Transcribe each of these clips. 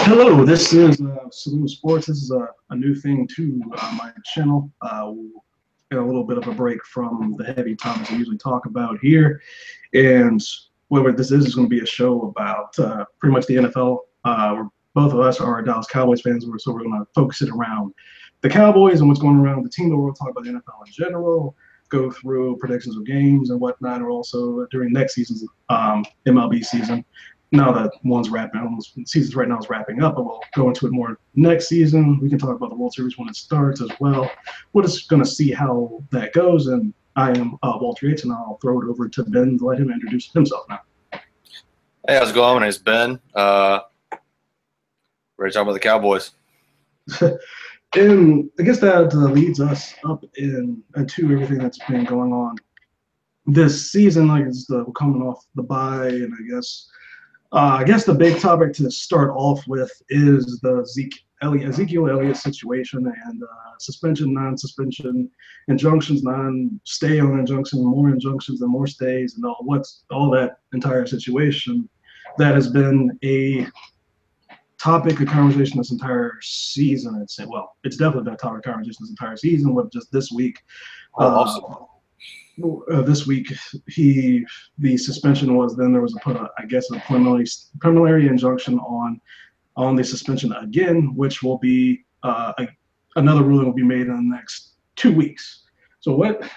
Hello, this is Saloon Sports. This is a new thing to my channel. We'll get a little bit of a break from the heavy topics we usually talk about here. And what this is going to be a show about pretty much the NFL. Both of us are Dallas Cowboys fans, so we're going to focus it around the Cowboys and what's going around with the team. We'll talk about the NFL in general, go through predictions of games and whatnot, or also during next season's MLB season. Now that one's wrapping, seasons right now is wrapping up, but we'll go into it more next season. We can talk about the World Series when it starts as well. We're just going to see how that goes. And I am Walter Yates, and I'll throw it over to Ben to let him introduce himself now. Hey, how's it going? My name's Ben. Ready to talk about the Cowboys. And I guess that leads us up into everything that's been going on this season. Like it's coming off the bye, and I guess the big topic to start off with is the Ezekiel Elliott situation and suspension, non-suspension, injunctions, non-stay on injunctions, more injunctions and more stays, and all that entire situation that has been a topic of conversation this entire season. It's definitely been a topic of conversation this entire season. With just this week, Awesome. This week, the suspension was. Then there was a preliminary injunction on the suspension again, which will be another ruling will be made in the next 2 weeks. So and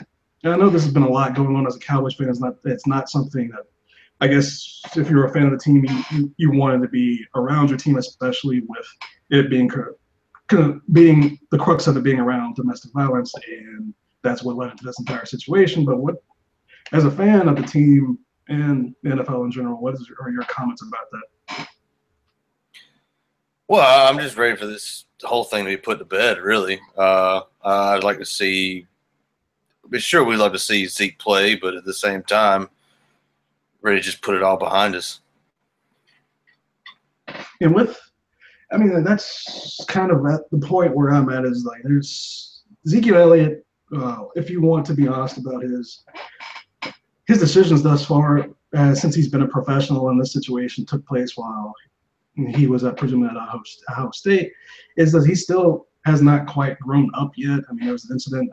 I know this has been a lot going on as a Cowboys fan. It's not something that I guess if you're a fan of the team, you wanted to be around your team, especially with it being being the crux of it being around domestic violence, and that's what led into this entire situation. But as a fan of the team and the NFL in general, are your comments about that? Well, I'm just ready for this whole thing to be put to bed, really. I'd like to see – sure, we'd love to see Zeke play, but at the same time, ready to just put it all behind us. And that's kind of at the point where I'm at is like there's Ezekiel Elliott. If you want to be honest about his decisions thus far, since he's been a professional and this situation took place while he was presumably at Ohio State, is that he still has not quite grown up yet. I mean, there was an incident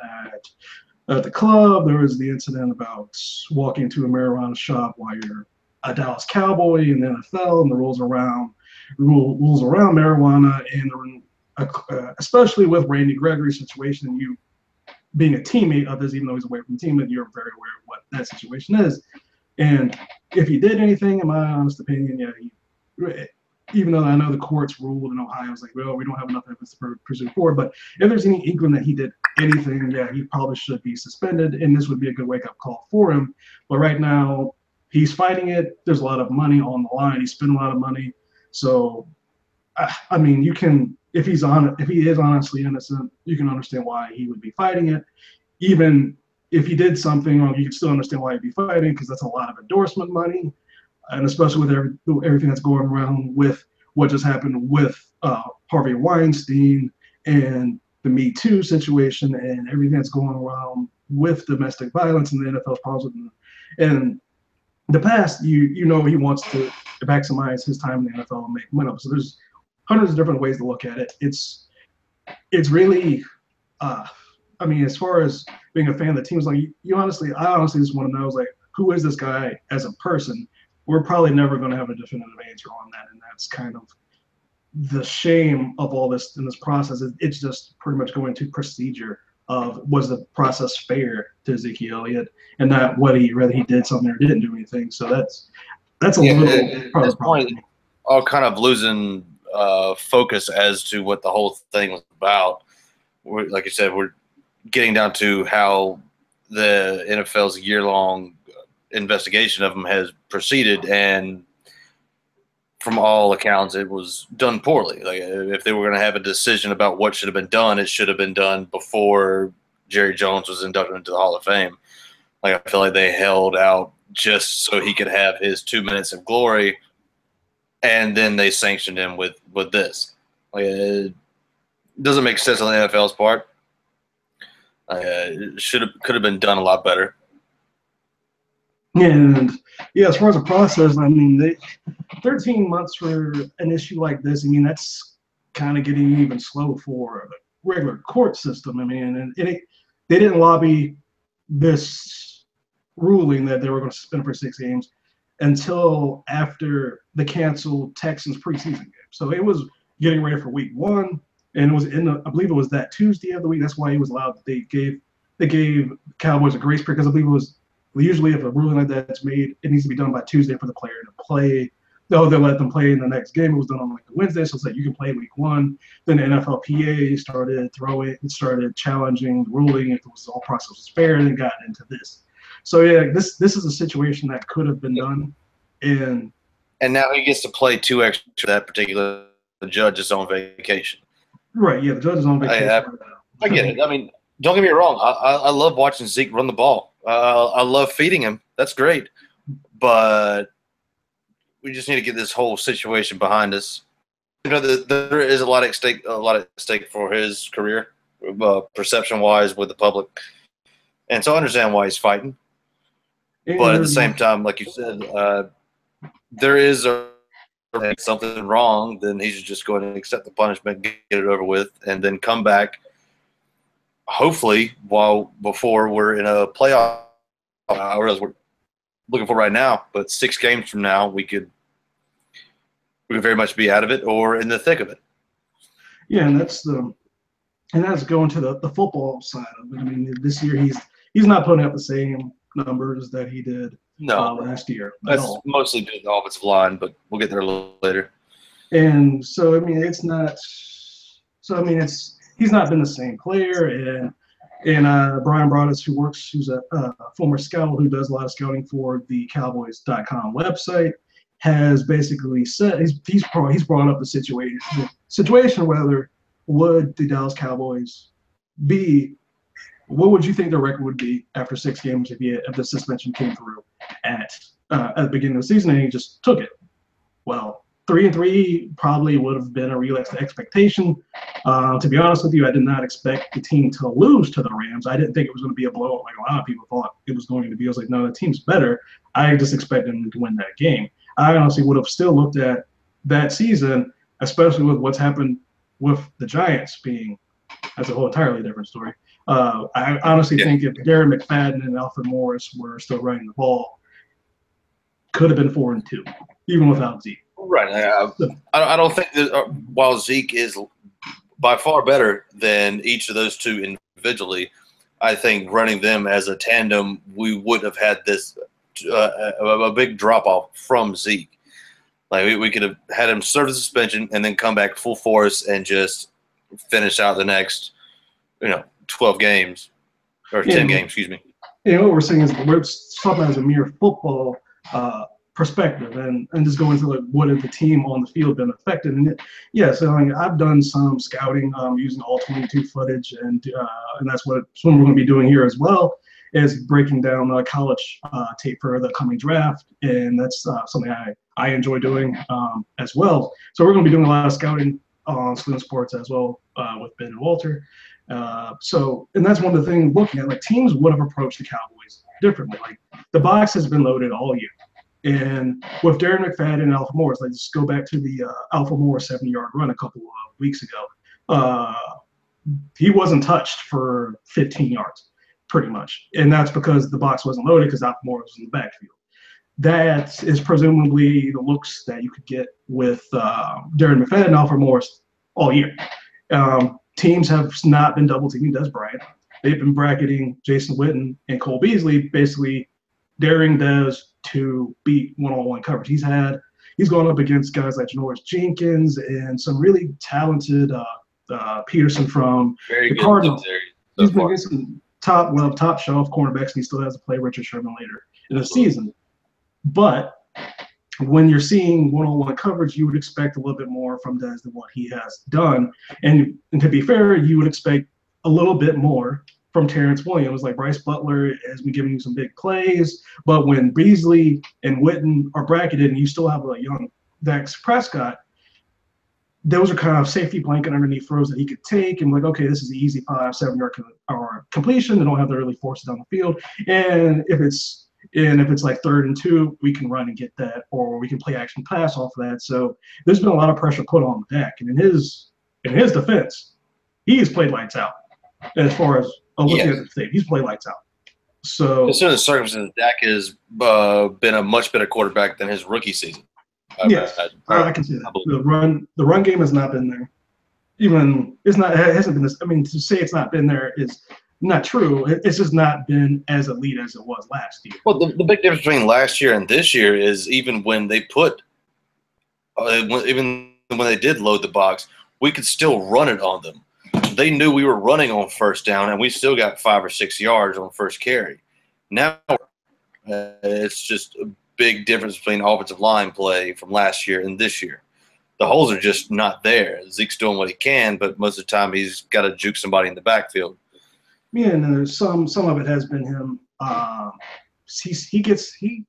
at the club. There was the incident about walking into a marijuana shop while you're a Dallas Cowboy in the NFL, and the rules around marijuana, and especially with Randy Gregory's situation, you being a teammate of his, even though he's away from the team, and you're very aware of what that situation is. And if he did anything, in my honest opinion, even though I know the courts ruled in Ohio, it's like, well, we don't have enough evidence to pursue forward. But if there's any inkling that he did anything, he probably should be suspended, and this would be a good wake-up call for him. But right now, he's fighting it. There's a lot of money on the line. He spent a lot of money. So, I mean, if he is honestly innocent, you can understand why he would be fighting it. Even if he did something wrong, you can still understand why he'd be fighting, because that's a lot of endorsement money, and especially with everything that's going around with what just happened with Harvey Weinstein and the Me Too situation and everything that's going around with domestic violence and the NFL's problems. And the past, he wants to maximize his time in the NFL and make money. So there's hundreds of different ways to look at it. It's really, I mean, as far as being a fan of the team, like I honestly just want to know, like, who is this guy as a person? We're probably never going to have a definitive answer on that, and that's kind of the shame of all this in this process. It's just pretty much going to procedure of, was the process fair to Ezekiel Elliott, and not whether he did something or didn't do anything. So that's a little at this point, all kind of losing focus as to what the whole thing was about. Like you said, we're getting down to how the NFL's year-long investigation of him has proceeded, and from all accounts, it was done poorly. Like, if they were going to have a decision about what should have been done, it should have been done before Jerry Jones was inducted into the Hall of Fame. Like, I feel like they held out just so he could have his 2 minutes of glory, and then they sanctioned him with this. Like, it doesn't make sense on the NFL's part. It could have been done a lot better. And yeah, as far as the process, I mean, 13 months for an issue like this, I mean, that's kind of getting even slow for the regular court system. I mean, they didn't lobby this ruling that they were going to suspend for 6 games until after the canceled Texans preseason game. So it was getting ready for week 1, and it was I believe it was that Tuesday of the week. That's why it was allowed. They gave Cowboys a grace period because I believe it was usually if a ruling like that's made, it needs to be done by Tuesday for the player to play. They'll let them play in the next game. It was done on like a Wednesday, so it's like you can play week 1. Then the NFLPA started challenging the ruling if the whole process was fair, and then got into this. So yeah, this is a situation that could have been done, and now he gets to play 2 extra. That particular judge is on vacation. Right. Yeah, the judge is on vacation right now. I get it. I mean, don't get me wrong. I love watching Zeke run the ball. I love feeding him. That's great. But we just need to get this whole situation behind us. You know, there is a lot at stake for his career, perception-wise with the public. And so I understand why he's fighting. But at the same time, like you said, there is something wrong, then he should just go ahead and accept the punishment, get it over with, and then come back. Hopefully, before we're in a playoff, I realize we're looking for right now, but 6 games from now, we could very much be out of it or in the thick of it. Yeah, and that's going to the football side of it. I mean, this year he's not putting up the same numbers that he did last year. That's mostly due to the offensive line, but we'll get there a little later. And so I mean, it's not. So I mean, he's not been the same player. And Brian Broaddus, who's a former scout who does a lot of scouting for the Cowboys.com website, has basically said he's brought up the situation whether would the Dallas Cowboys be. What would you think the record would be after 6 games if the suspension came through at the beginning of the season and he just took it? Well, 3-3 probably would have been a realistic expectation. To be honest with you, I did not expect the team to lose to the Rams. I didn't think it was going to be a blowout like a lot of people thought it was going to be. I was like, no, the team's better. I just expected them to win that game. I honestly would have still looked at that season, especially with what's happened with the Giants being that's a whole entirely different story. I honestly think if Darren McFadden and Alfred Morris were still running the ball, could have been 4-2, even without Zeke. Right. I don't think that while Zeke is by far better than each of those two individually, I think running them as a tandem, we would have had this a big drop off from Zeke. Like we could have had him serve the suspension and then come back full force and just finish out the next, 12 games or 10 games, excuse me. What we're saying is we're talking as a mere football perspective and just going to like what has the team on the field been affected. And so I've done some scouting using all 22 footage and that's what we're going to be doing here as well is breaking down college tape for the coming draft, and that's something I enjoy doing as well. So we're going to be doing a lot of scouting on Saloon Sports as well with Ben and Walter. And that's one of the things looking at, like teams would have approached the Cowboys differently. Like the box has been loaded all year. And with Darren McFadden and Alfred Morris, like just go back to the Alfred Morris 70-yard run a couple of weeks ago. He wasn't touched for 15 yards, pretty much. And that's because the box wasn't loaded because Alfred Morris was in the backfield. That is presumably the looks that you could get with Darren McFadden and Alfred Morris all year. Teams have not been double teaming Des Bryant. They've been bracketing Jason Witten and Cole Beasley, basically daring Des to beat one-on-one coverage. He's gone up against guys like Janoris Jenkins and some really talented Peterson from the Cardinals. He's been against some top shelf cornerbacks, and he still has to play Richard Sherman later in the season. But when you're seeing one-on-one coverage, you would expect a little bit more from Des than what he has done. And to be fair, you would expect a little bit more from Terrence Williams. Like Bryce Butler has been giving you some big plays, but when Beasley and Witten are bracketed and you still have a young Dax Prescott, those are kind of safety blanket underneath throws that he could take and like, okay, this is an easy 5-7 yard completion. They don't have to really force it down the field. And if And if it's like 3rd and 2, we can run and get that, or we can play action pass off of that. So there's been a lot of pressure put on Dak. And in his defense, he's played lights out as far as looking at the tape. He's played lights out. So considering the circumstances, Dak has been a much better quarterback than his rookie season. Yes, I can see that. The run game has not been there. Even it hasn't been this. I mean, to say it's not been there is not true. It's just not been as elite as it was last year. Well, the big difference between last year and this year is even when they did load the box, we could still run it on them. They knew we were running on first down, and we still got 5 or 6 yards on first carry. Now it's just a big difference between offensive line play from last year and this year. The holes are just not there. Zeke's doing what he can, but most of the time he's got to juke somebody in the backfield. Yeah, and there's some of it has been him.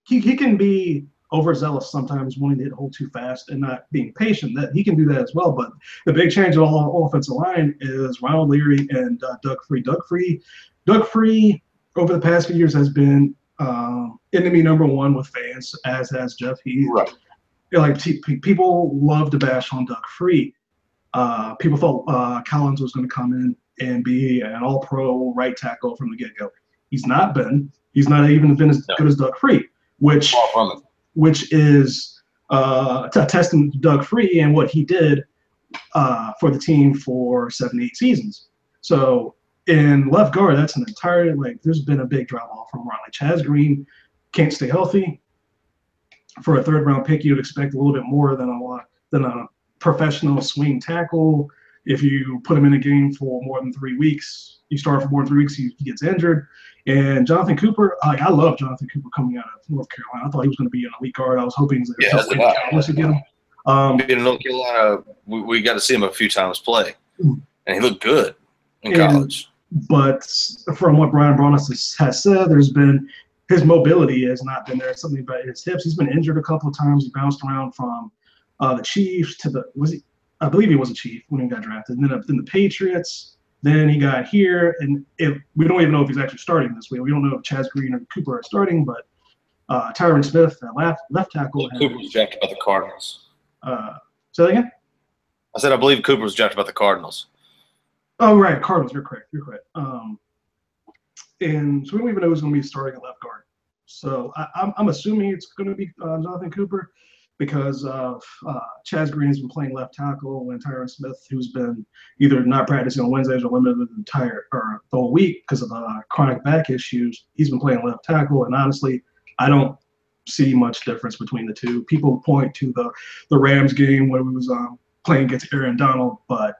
He can be overzealous sometimes, wanting to hit a hole too fast and not being patient. That he can do that as well. But the big change in all offensive line is Ronald Leary and Doug Free. Doug Free over the past few years has been enemy number one with fans, as has Jeff Heath. Right. Like people love to bash on Doug Free. People thought Collins was going to come in and be an all-pro right tackle from the get-go. He's not been. He's not even been as good as Doug Free, which is a testament to Doug Free and what he did for the team for 7-8 seasons. So in left guard, that's an entire there's been a big drop-off from Ron. Like Chaz Green can't stay healthy. For a 3rd-round pick, you'd expect a little bit more than a professional swing tackle. If you put him in a game for more than 3 weeks, you start for more than 3 weeks, he gets injured. And Jonathan Cooper, I love Jonathan Cooper coming out of North Carolina. I thought he was going to be an elite guard. I was hoping to get him. In North Carolina, we got to see him a few times play, and he looked good in college. But from what Brian Bronis has said, there's been his mobility has not been there. It's something about his hips. He's been injured a couple of times. He bounced around from the Chiefs to I believe he was a Chief when he got drafted. And then the Patriots. Then he got here, and we don't even know if he's actually starting this week. We don't know if Chaz Green or Cooper are starting, but Tyron Smith, left tackle. Cooper was drafted by the Cardinals. Say that again? I said I believe Cooper was drafted by the Cardinals. Oh, right. Cardinals. You're correct. And so we don't even know who's going to be starting at left guard. So I'm assuming it's going to be Jonathan Cooper because Chaz Green has been playing left tackle and Tyron Smith, who's been either not practicing on Wednesdays or limited the whole week because of chronic back issues. He's been playing left tackle, and honestly, I don't see much difference between the two. People point to the Rams game where we was playing against Aaron Donald, but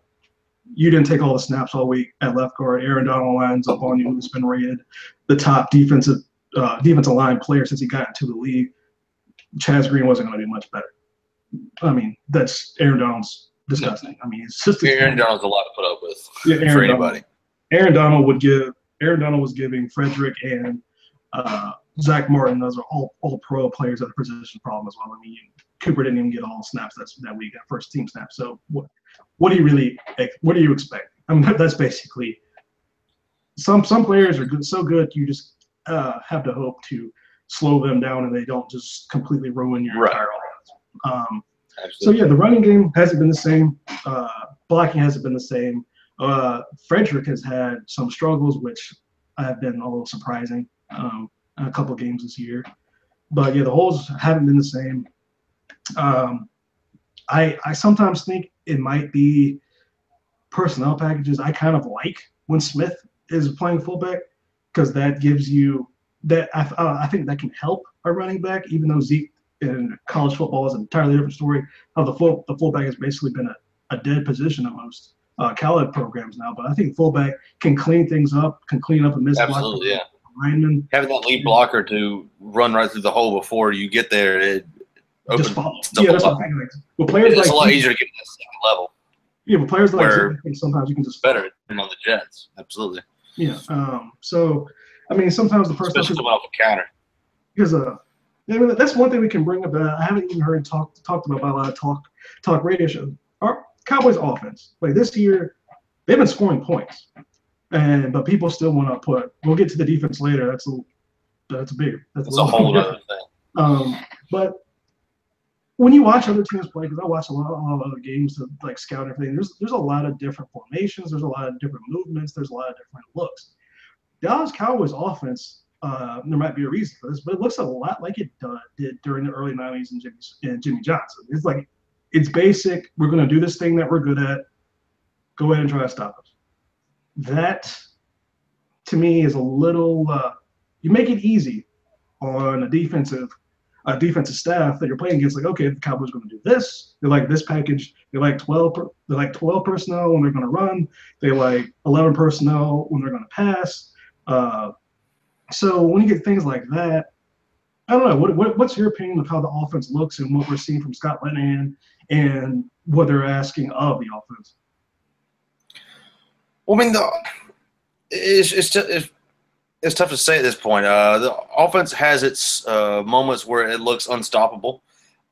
you didn't take all the snaps all week at left guard. Aaron Donald lines up on you, who's been rated the top defensive line player since he got into the league. Chaz Green wasn't going to do much better. I mean, that's Aaron Donald's disgusting. I mean, it's just Aaron Donald's a lot to put up with for anybody. Aaron Donald was giving Frederick and Zach Martin, those are all pro players at the position problem as well. I mean, Cooper didn't even get all snaps that week, first team snaps. So what do you expect? I mean, that's basically some players are good, so good you just have to hope to slow them down and they don't just completely ruin your entire offense. So yeah, the running game hasn't been the same. Blocking hasn't been the same. Frederick has had some struggles, which have been a little surprising. A couple of games this year, but yeah, the holes haven't been the same. I sometimes think it might be personnel packages. I kind of like when Smith is playing fullback because that gives you that. I think that can help a running back, even though Zeke in college football is an entirely different story. How the fullback has basically been a dead position at most college programs now. But I think fullback can clean things up, can clean up a missed block. Absolutely, yeah. Lineman. Having that lead blocker to run right through the hole before you get there, it opens that's what I'm thinking. Well, players it's a lot easier to get to that second level. Yeah, but players like Zeke, sometimes you can just better than on the Jets. Absolutely. Yeah. So, I mean, sometimes the person especially coming off a counter. Because that's one thing we can bring up that I haven't even heard talked about by a lot of talk radio shows. Our Cowboys offense, like this year, they've been scoring points. But people still want to put. We'll get to the defense later. that's bigger. That's a whole other thing. But when you watch other teams play, because I watch a lot of other games to like scout and everything, there's a lot of different formations, there's a lot of different movements, there's a lot of different looks. Dallas Cowboys offense, there might be a reason for this, but it looks a lot like it did during the early '90s and Jimmy Johnson. It's like it's basic. We're going to do this thing that we're good at. Go ahead and try to stop us. That to me is a little. You make it easy on a defensive staff that you're playing against. Like, okay, the Cowboys are going to do this. They like this package. They like 12 personnel when they're going to run. They like 11 personnel when they're going to pass. So when you get things like that, I don't know. What's your opinion of how the offense looks and what we're seeing from Scott Linehan and what they're asking of the offense? Well, I mean, it's tough to say at this point. The offense has its moments where it looks unstoppable,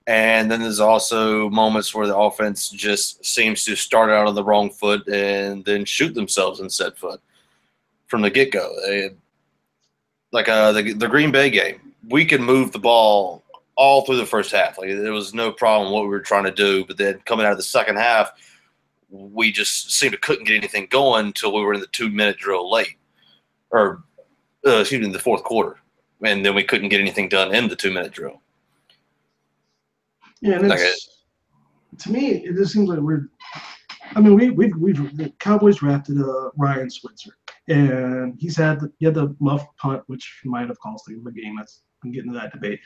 and then there's also moments where the offense just seems to start out on the wrong foot and then shoot themselves in said foot from the get-go. Like the Green Bay game, we could move the ball all through the first half. Like there was no problem what we were trying to do, but then coming out of the second half, we just seemed to couldn't get anything going until we were in the 2-minute drill late, or the fourth quarter, and then we couldn't get anything done in the 2-minute drill. Yeah, and to me, it just seems like we're. I mean, the Cowboys drafted Ryan Switzer, and he had the muff punt, which might have cost him the game. I'm getting to that debate,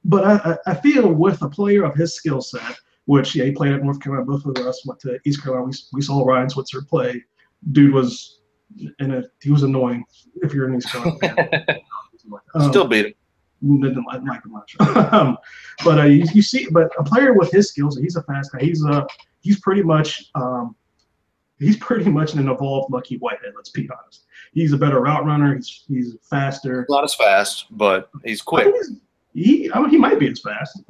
but I feel with a player of his skill set, which he played at North Carolina. Both of us went to East Carolina. We saw Ryan Switzer play. Dude was he was annoying if you're an East Carolina fan. Still beat him. Didn't like him much. But you see, but a player with his skills, he's a fast guy. He's pretty much an evolved Lucky Whitehead. Let's be honest. He's a better route runner. He's faster. Not as fast, but he's quick. He might be as fast.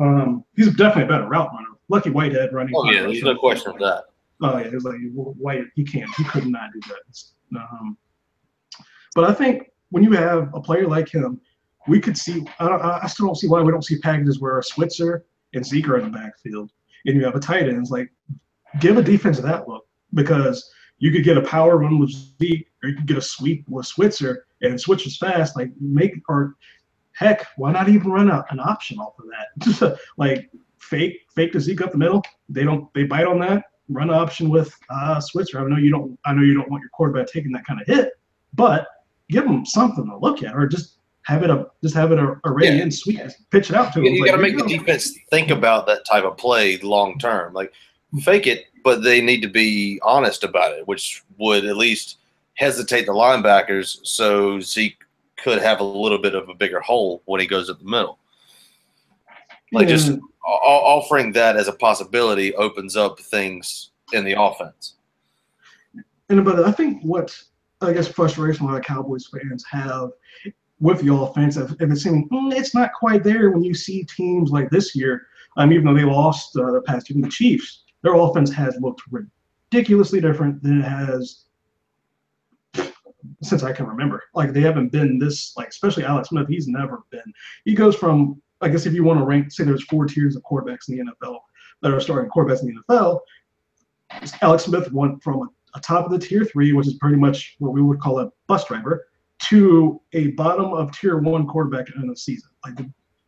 He's definitely a better route runner. Lucky Whitehead running. Oh yeah, there's no question of that. Oh yeah, it's like White. He could not do that. But I think when you have a player like him, we could see. I still don't see why we don't see packages where a Switzer and Zeke are in the backfield, and you have a tight end. It's like give a defense that look, because you could get a power run with Zeke, or you could get a sweep with Switzer, and Switzer's fast. Like heck, why not even run an option off of that? Just like fake the Zeke up the middle. They bite on that. Run an option with Switzer. I know you don't want your quarterback taking that kind of hit, but give them something to look at, or just have it a ready and sweet. Pitch it out to them. You got to make the defense think about that type of play long term. Like fake it, but they need to be honest about it, which would at least hesitate the linebackers so Zeke could have a little bit of a bigger hole when he goes up the middle. Like just offering that as a possibility opens up things in the offense. But I think what I guess frustration a lot of Cowboys fans have with the offense, and it's seeming it's not quite there when you see teams like this year. Even though they lost the past year to the Chiefs, their offense has looked ridiculously different than it has since I can remember. Like they haven't been this, like especially Alex Smith. He's never been. He goes from, I guess if you want to rank, say there's 4 tiers of quarterbacks in the NFL that are starting quarterbacks in the NFL. Alex Smith went from a top of the tier 3, which is pretty much what we would call a bus driver, to a bottom of tier 1 quarterback in the season. Like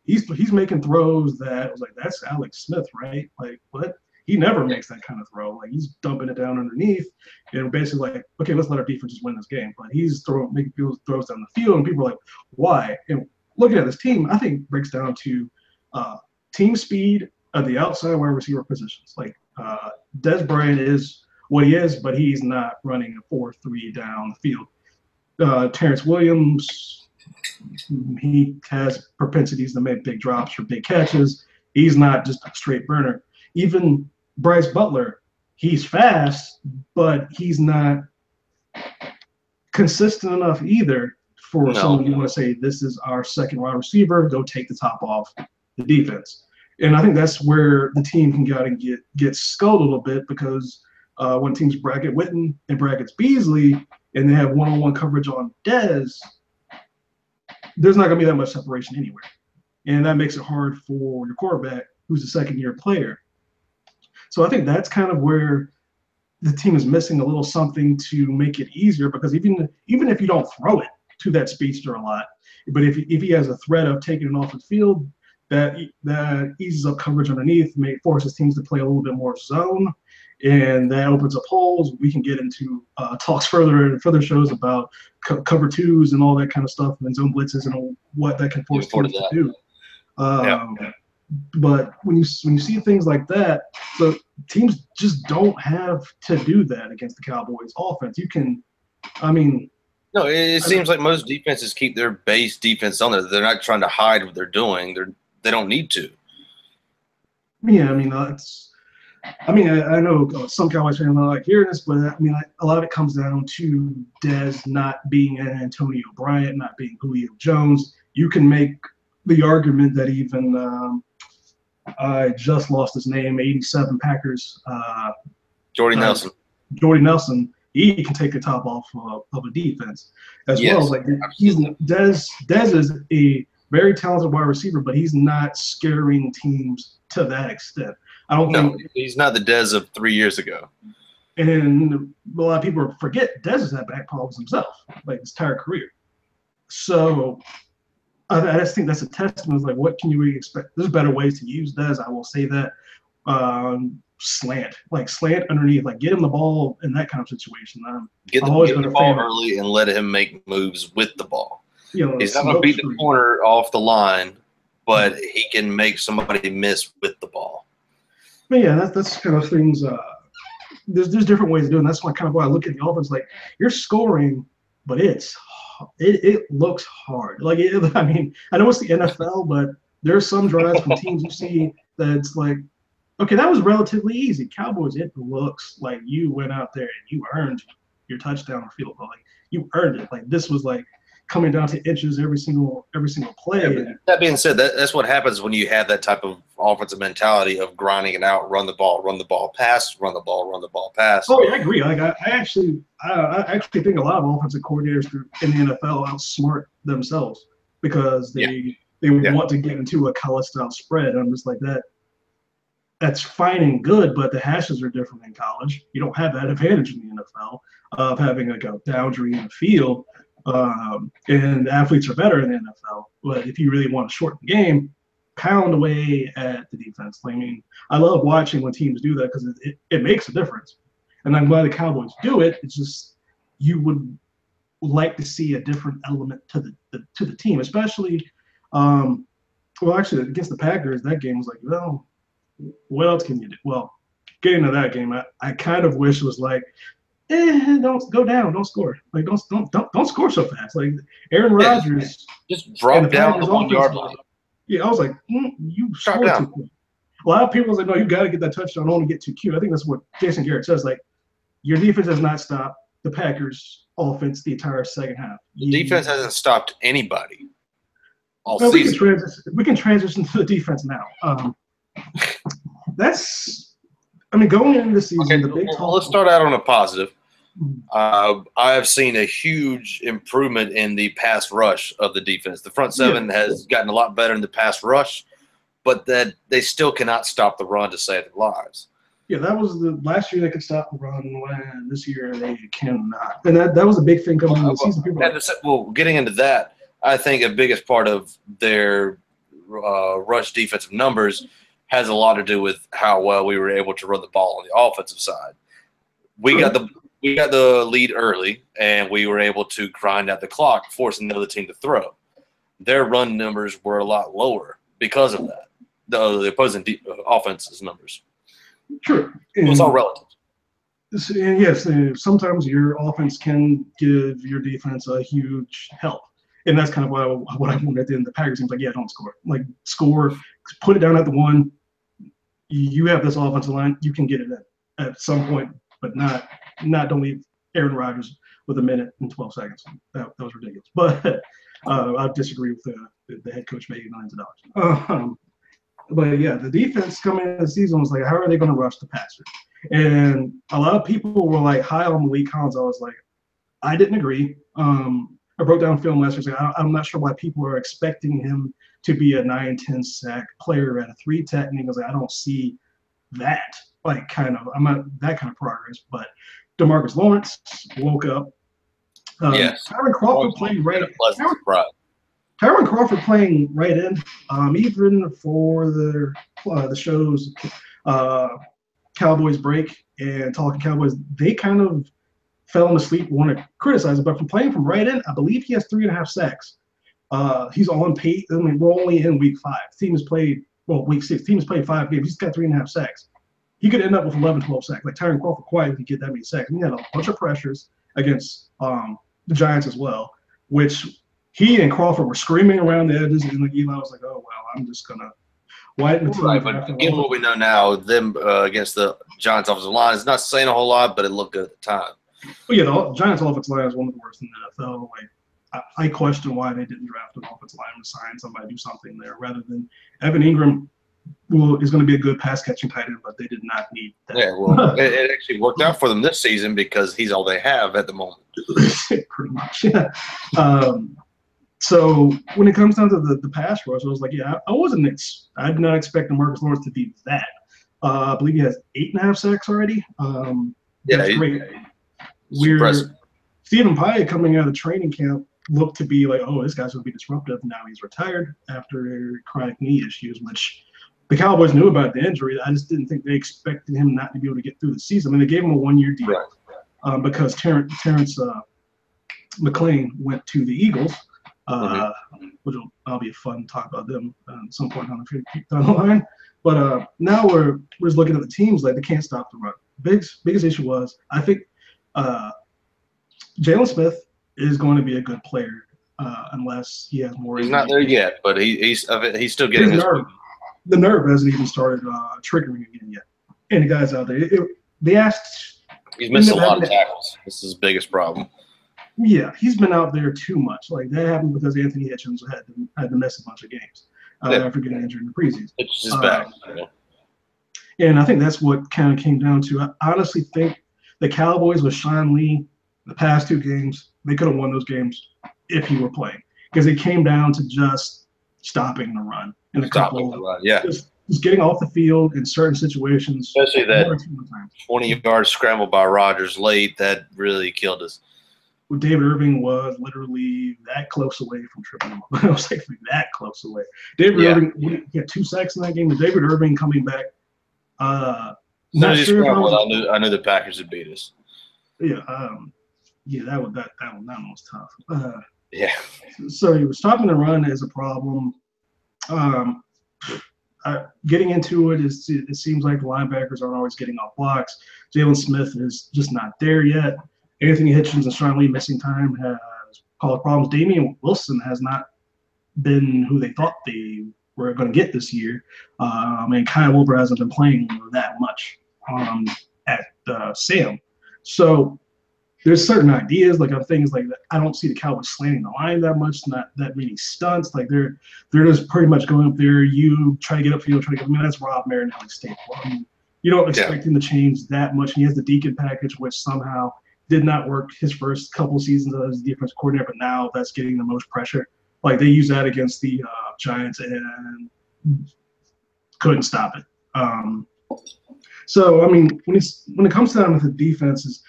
he's making throws that I was like, that's Alex Smith, right? Like what? He never makes that kind of throw. Like he's dumping it down underneath, and basically like, okay, let's let our defense just win this game. But he's making throws down the field, and people are like, why? And looking at this team, I think breaks down to team speed at the outside wide receiver positions. Like Des Bryant is what he is, but he's not running a 4-3 down the field. Terrence Williams, he has propensities to make big drops or big catches. He's not just a straight burner. Even Bryce Butler, he's fast, but he's not consistent enough either for someone you want to say, this is our second wide receiver, go take the top off the defense. And I think that's where the team can go out and get sculled a little bit, because when teams bracket Witten and brackets Beasley and they have one-on-one coverage on Dez, there's not going to be that much separation anywhere. And that makes it hard for your quarterback, who's a second-year player. So I think that's kind of where the team is missing a little something to make it easier, because even if you don't throw it to that speedster a lot, but if he has a threat of taking it off the field, that eases up coverage underneath, forces teams to play a little bit more zone, and that opens up holes. We can get into talks further in further shows about cover twos and all that kind of stuff, and zone blitzes and what that can force teams to do. But when you see things like that, so teams just don't have to do that against the Cowboys offense. No, it seems like most defenses keep their base defense on there. They're not trying to hide what they're doing. They don't need to. Yeah, I know some Cowboys fans don't like hearing this, but a lot of it comes down to Dez not being an Antonio Bryant, not being Julio Jones. You can make the argument that even I just lost his name, 87 Packers. Jordy Nelson. Jordy Nelson, he can take the top off of a defense as well. As like Dez is a very talented wide receiver, but he's not scaring teams to that extent. I don't think he's not the Dez of 3 years ago. And a lot of people forget Dez has had back problems himself, like his entire career. So I just think that's a testament. Like, what can you really expect? There's better ways to use Dez. I will say that. Slant underneath, like get him the ball in that kind of situation. Get the ball early and let him make moves with the ball. He's not going to beat the corner off the line, but he can make somebody miss with the ball. But yeah, that's kind of things. There's different ways of doing it. That's why I look at the offense. Like, you're scoring, but it looks hard. Like, I know it's the NFL, but there's some drives from teams you see that it's like, okay, that was relatively easy. Cowboys, it looks like you went out there and you earned your touchdown or field goal. Like, you earned it. Like, this was like coming down to inches every single play. Yeah, that being said, that's what happens when you have that type of offensive mentality of grinding it out, run the ball, pass, run the ball, pass. Oh, yeah, I agree. Like, I actually think a lot of offensive coordinators in the NFL outsmart themselves because they want to get into a college-style spread. I'm just like that. That's fine and good, but the hashes are different in college. You don't have that advantage in the NFL of having like a boundary in the field, and athletes are better in the NFL. But if you really want to shorten the game, pound away at the defense. I love watching when teams do that because it makes a difference. And I'm glad the Cowboys do it. It's just you would like to see a different element to the team, especially actually against the Packers. That game was like, well, what else can you do? Well, getting to that game, I kind of wish it was like, don't go down, don't score. Like, don't score so fast. Like, Aaron Rodgers just drop down the 1 yard line. Yeah, I was like, you scored too quick. A lot of people was like, no, you got to get that touchdown. Only get too cute. I think that's what Jason Garrett says. Like, your defense has not stopped the Packers' offense the entire second half. The defense hasn't stopped anybody all season. We can transition to the defense now. Going into the season, the big talk. Let's start out on a positive. I have seen a huge improvement in the pass rush of the defense. The front seven has gotten a lot better in the pass rush, but that they still cannot stop the run to save their lives. Yeah, that was the last year they could stop the run. This year they cannot, and that was a big thing coming into the season. Getting into that, I think a biggest part of their rush defensive numbers has a lot to do with how well we were able to run the ball on the offensive side. We got the lead early, and we were able to grind out the clock, forcing the other team to throw. Their run numbers were a lot lower because of that. The opposing offense's numbers. True. It was all relative. And yes, sometimes your offense can give your defense a huge help. And that's kind of what I wanted at the end of the Packers games. Like, yeah, don't score. Like, score, put it down at the one. You have this offensive line. You can get it in at some point, but don't leave Aaron Rodgers with 1 minute and 12 seconds. That was ridiculous. But I disagree with the head coach making millions of dollars. But yeah, the defense coming into the season was like, how are they going to rush the passer? And a lot of people were like high on Malik Collins. I was like, I didn't agree. I broke down film last year. I'm not sure why people are expecting him to be a 9-10 sack player at a 3 technique. I don't see that I'm not that kind of progress. But DeMarcus Lawrence woke up. Yes. Tyron Crawford playing right. Tyron Crawford playing right in, even for the shows Cowboys break and Talking Cowboys, they kind of fell asleep, want to criticize it, but from playing from right in, I believe he has 3.5 sacks. He's on pace. I mean, we're only in week 5. Team has played week 6. Team has played 5 games. He's got 3.5 sacks. He could end up with 11, 12 sacks. Like Tyron Crawford quietly get that many sacks. And he had a bunch of pressures against the Giants as well, which he and Crawford were screaming around the edges, and Eli was like, "Oh well, I'm just gonna widen the team." Right, but given what we know now, them against the Giants' offensive line is not saying a whole lot, but it looked good at the time. Well, yeah, the Giants' offensive line is one of the worst in the NFL. Like, I question why they didn't draft an offensive lineman to sign somebody, do something there, rather than Evan Ingram. Is going to be a good pass catching tight end, but they did not need that. Yeah, well, it actually worked out for them this season because he's all they have at the moment. Pretty much, yeah. So when it comes down to the pass rush, I was like, yeah, I did not expect Marcus Lawrence to be that. I believe he has 8.5 sacks already. That's great. Stephen Pyatt coming out of training camp looked to be like, oh, this guy's going to be disruptive. Now he's retired after chronic knee issues, which the Cowboys knew about the injury. I just didn't think they expected him not to be able to get through the season. I mean, they gave him a 1-year deal because Terrence McLean went to the Eagles, which will be a fun talk about them at some point down the line. But now we're just looking at the teams like they can't stop the run. Biggest issue was I think Jalen Smith is going to be a good player unless he has more. He's not there yet, but he's still getting his nerve. The nerve hasn't even started triggering again yet. And the guys out there, they asked. He's missed a lot of tackles. This is his biggest problem. Yeah, he's been out there too much. Like that happened because Anthony Hitchens had to miss a bunch of games after getting injured in the preseason. It's just back. And I think that's what kind of came down to. I honestly think the Cowboys with Sean Lee, the past 2 games, they could have won those games if he were playing because it came down to just stopping the run and just getting off the field in certain situations. Especially that 20-yard scramble by Rodgers late that really killed us. Well, David Irving was literally that close away from tripping him up. I was like that close away. David Irving, he had 2 sacks in that game. With David Irving coming back, not sure I knew the Packers would beat us. Yeah, that one was tough. Yeah. So he was stopping the run is a problem. Getting into it it seems like the linebackers aren't always getting off blocks. Jalen Smith is just not there yet. Anthony Hitchens and Sean Lee missing time has caused problems. Damian Wilson has not been who they thought they were going to get this year. And Kyle Wilbur hasn't been playing that much at Sam. So there's certain ideas like on things like that. I don't see the Cowboys slanting the line that much, not that many stunts. Like they're just pretty much going up there. You try to get upfield, that's Rob Marinelli's staple. I mean, you don't expect him to change that much. He has the Deacon package, which somehow did not work his first couple of seasons as defense coordinator, but now that's getting the most pressure. Like they used that against the Giants and couldn't stop it. So I mean, when it comes down to the defenses.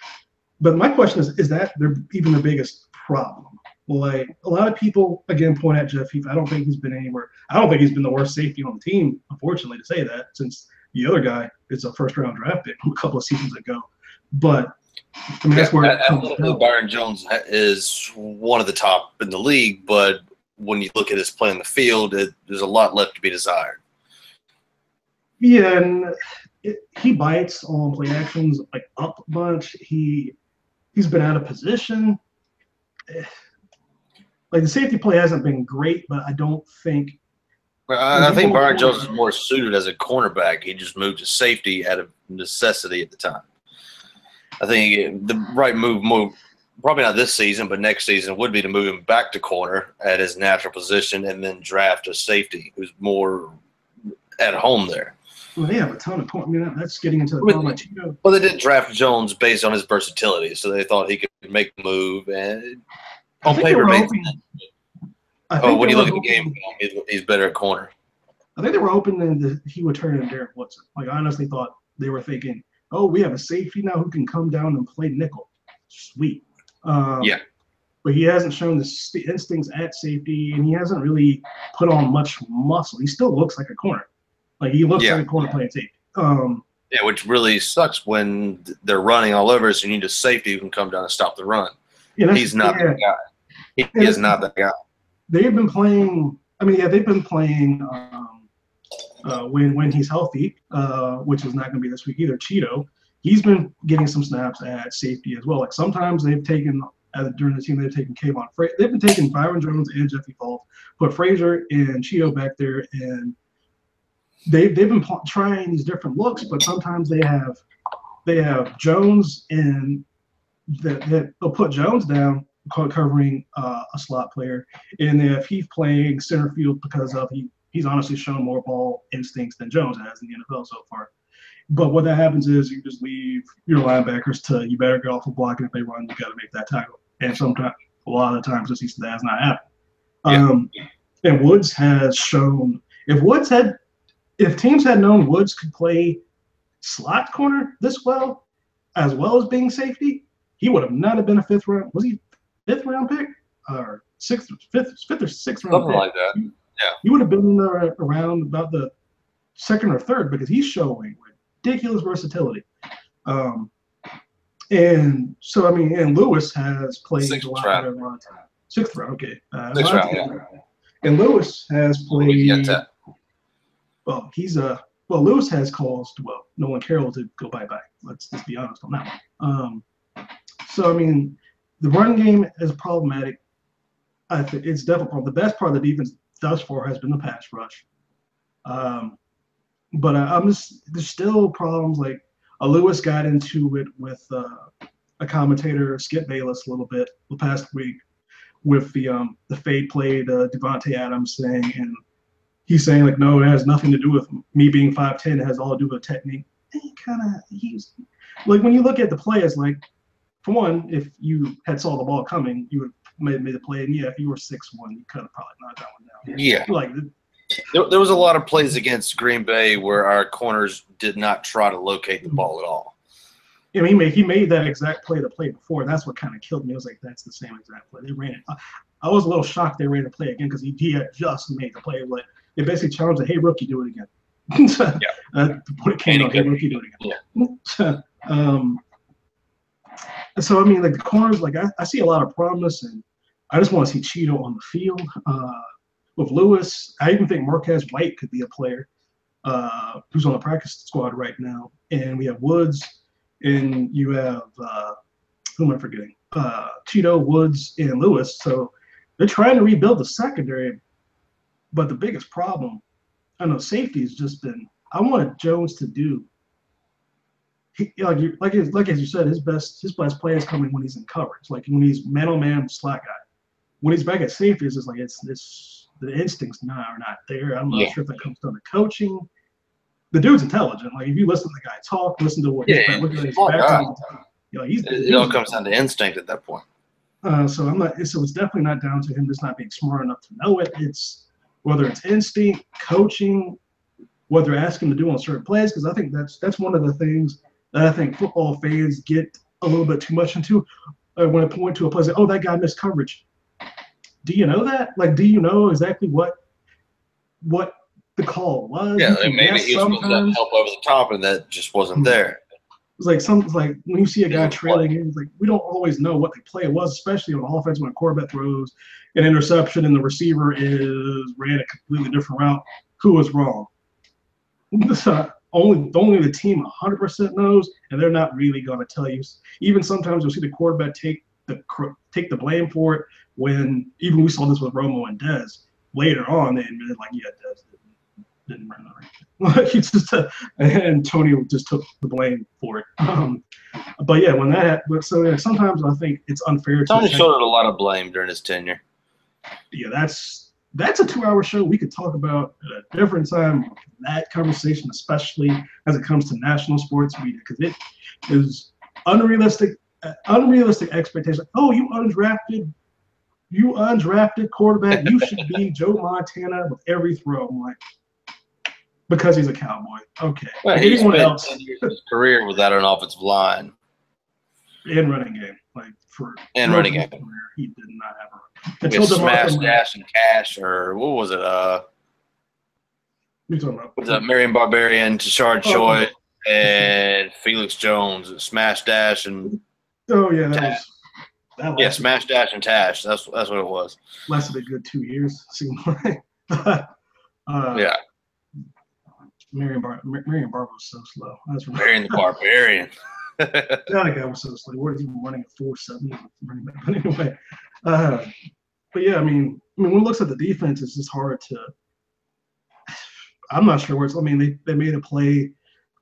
But my question is that they're even the biggest problem? Like a lot of people again point at Jeff Heath. I don't think he's been anywhere. I don't think he's been the worst safety on the team, unfortunately, to say that, since the other guy is a first-round draft pick a couple of seasons ago. But I mean, that's where it comes down. Byron Jones is one of the top in the league, but when you look at his play on the field, there's a lot left to be desired. Yeah, and he bites on play actions like up a bunch. He's been out of position. Like the safety play hasn't been great, but I don't think. I think Byron Jones is more suited as a cornerback. He just moved to safety out of necessity at the time. I think the right move, probably not this season, but next season, would be to move him back to corner at his natural position and then draft a safety who's more at home there. Well, they have a ton of points. I mean, that's getting into the problem. Well, they did draft Jones based on his versatility, so they thought he could make the move. And I On think they paper, were makes hoping. sense. I Oh, think when they you were look at the game hoping. film, he's better at corner. I think they were hoping that he would turn into Derek Woodson. Like, I honestly thought they were thinking, oh, we have a safety now who can come down and play nickel. Sweet. Yeah. But he hasn't shown the instincts at safety, and he hasn't really put on much muscle. He still looks like a corner. Like, he looks like a corner playing safety. Yeah, which really sucks when they're running all over us. You need a safety who can come down and stop the run. He's not that guy. He is not that guy. They've been playing. I mean, yeah, they've been playing when he's healthy, which is not going to be this week either. Cheeto, he's been getting some snaps at safety as well. Like sometimes they've taken during the team they've taken Kayvon. They've been taking Byron Jones and Jeffy Fault, put Frazier and Cheeto back there, and they've been trying these different looks. But sometimes they have Jones and they'll put Jones down covering a slot player, and they have Heath playing center field because he's honestly shown more ball instincts than Jones has in the NFL so far. But what that happens is you just leave your linebackers to you better get off the block, and if they run, you got to make that tackle. And sometimes, a lot of the times, this season that has not happened. And Woods has shown if teams had known Woods could play slot corner this well, as well as being safety, he would have not have been a fifth round. Was he fifth round pick or fifth or sixth round Something pick? like that. Yeah, he would have been around about the second or third because he's showing ridiculous versatility. And so, I mean, and Lewis has played a lot better than a lot of time. Sixth round, okay. Sixth round, yeah. And Lewis has played. Well, Lewis has caused Nolan Carroll to go bye-bye. Let's just be honest on that one. So, I mean, the run game is problematic. I think it's definitely the best part of the defense thus far has been the pass rush. But there's still problems. Like Lewis got into it with a commentator, Skip Bayless, a little bit the past week with the fade play to Devontae Adams thing, and he's saying like, no, it has nothing to do with me being 5'10". It has all to do with technique. And he's like, when you look at the play, it's like, for one, if you had saw the ball coming, you would have made the play. And yeah, if you were 6'1", you could have probably knocked that one down. Yeah. Like there was a lot of plays against Green Bay where our corners did not try to locate the ball at all. I mean, he made that exact play the play before. And that's what kind of killed me. I was like, that's the same exact play. They ran it. I was a little shocked they ran the play again because he had just made the play. Like they basically challenged it, hey, rookie, do it again. What it came out, hey, rookie, do it again. Yeah. So, I mean, like the corners, like I see a lot of promise, and I just want to see Cheeto on the field. With Lewis, I even think Marquez White could be a player who's on the practice squad right now. And we have Woods, and you have who am I forgetting? Cheeto, Woods, and Lewis. So they're trying to rebuild the secondary, but the biggest problem, I know, safety has just been. I wanted Jones to do. Like as you said, his best play is coming when he's in coverage, like when he's man-on-man slot guy. When he's back at safety, it's just like the instincts are not there. I'm not sure if that comes down to coaching. The dude's intelligent. Like if you listen to the guy talk, listen to what look at his background. It all comes down to instinct at that point. So it's definitely not down to him just not being smart enough to know it. It's whether it's instinct, coaching, what they're asking to do on certain plays. Because I think that's one of the things that I think football fans get a little bit too much into when I point to a play. Like, oh, that guy missed coverage. Do you know that? Like, do you know exactly what the call was? Yeah, maybe he was supposed to help over the top, and that just wasn't there. It's like when you see a guy trailing in, it's like we don't always know what the play was, especially on offense when a quarterback throws an interception and the receiver ran a completely different route. Who was wrong? Only the team 100% knows, and they're not really going to tell you. Even sometimes you'll see the quarterback take the blame for it. When even we saw this with Romo and Dez later on, they admitted like, yeah, Dez didn't run the right. And Tony just took the blame for it. But yeah, sometimes I think it's unfair. Tony showed a lot of blame during his tenure. Yeah, that's a 2-hour show we could talk about at a different time. That conversation, especially as it comes to national sports media, because it is unrealistic expectations. Oh, you undrafted you undrafted quarterback, you should be Joe Montana with every throw. I'm like, because he's a Cowboy. Okay. Well, If he anyone spent else 10 years of his career without an offensive line in running game, like for and most running of his game. career, he did not have a We until smash, DeMarco dash, and cash, or what was it? You're talking about Was it Marion Barbarian, Tashard Oh. Choi, and Felix Jones? Smash, dash, and Oh yeah, that Tash. was Yeah, smash, dash, and tash. That's what it was. lasted a good 2 years. Seemed like. Yeah, Marion Barber was so slow. That's right. Marion the Barbarian. That guy was so slow. What is he running at 4.7 running back? But anyway, but yeah, I mean, when one looks at the defense, it's just hard to. I'm not sure where it's. I mean, they made a play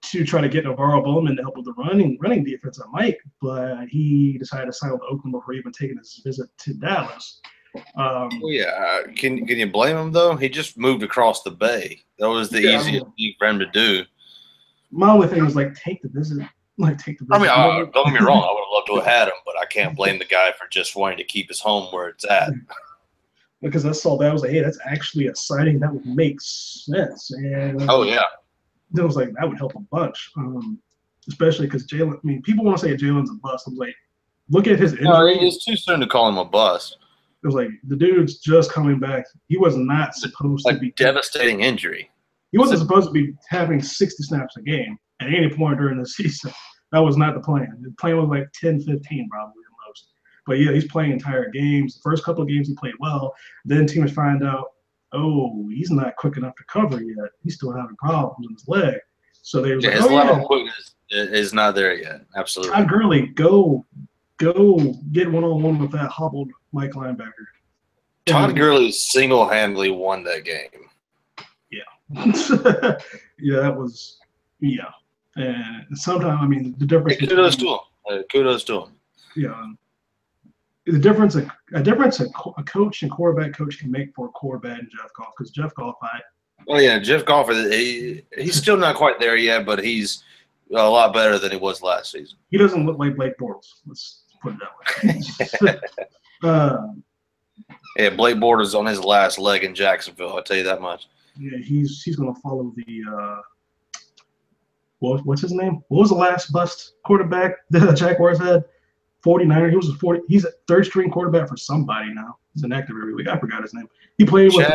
to try to get Navarro Bowman to help with the running defense at Mike, but he decided to sign with Oakland before even taking his visit to Dallas. Well, yeah, can you blame him though? He just moved across the bay. That was the easiest thing for him to do. My only thing was like take the visit. I mean, don't get me wrong. I would have loved to have had him, but I can't blame the guy for just wanting to keep his home where it's at. Because I saw that, I was like, hey, that's actually a signing that would make sense. And Oh yeah, then I was like, that would help a bunch, especially because Jalen. I mean, people want to say Jalen's a bust. I was like, look at his injury. no, it's too soon to call him a bust. It was like the dude's just coming back. He was not supposed to be devastating injury. He wasn't supposed to be having 60 snaps a game at any point during the season. That was not the plan. The plan was like 10, 15 probably at most. But yeah, he's playing entire games. The first couple of games he played well. Then teams find out, oh, he's not quick enough to cover yet. He's still having problems in his leg. So they was like, his level of quickness is not there yet. Absolutely. Todd Gurley, go get one-on-one with that hobbled Mike linebacker. Todd Gurley single-handedly won that game. Yeah. Yeah, that was – yeah. And sometimes, I mean, the difference – Kudos to him. Kudos to him. Yeah. The difference a coach and quarterback coach can make for a quarterback and Jeff Goff, because Jeff Goff, Well, yeah, Jeff Goff, he's still not quite there yet, but he's a lot better than he was last season. He doesn't look like Blake Bortles. Let's put it that way. Yeah, Blake Bortles on his last leg in Jacksonville. I'll tell you that much. Yeah, he's going to follow the what's his name? What was the last bust quarterback the Jaguars had? 49er. He's a third string quarterback for somebody now. He's an active every week. I forgot his name. He played with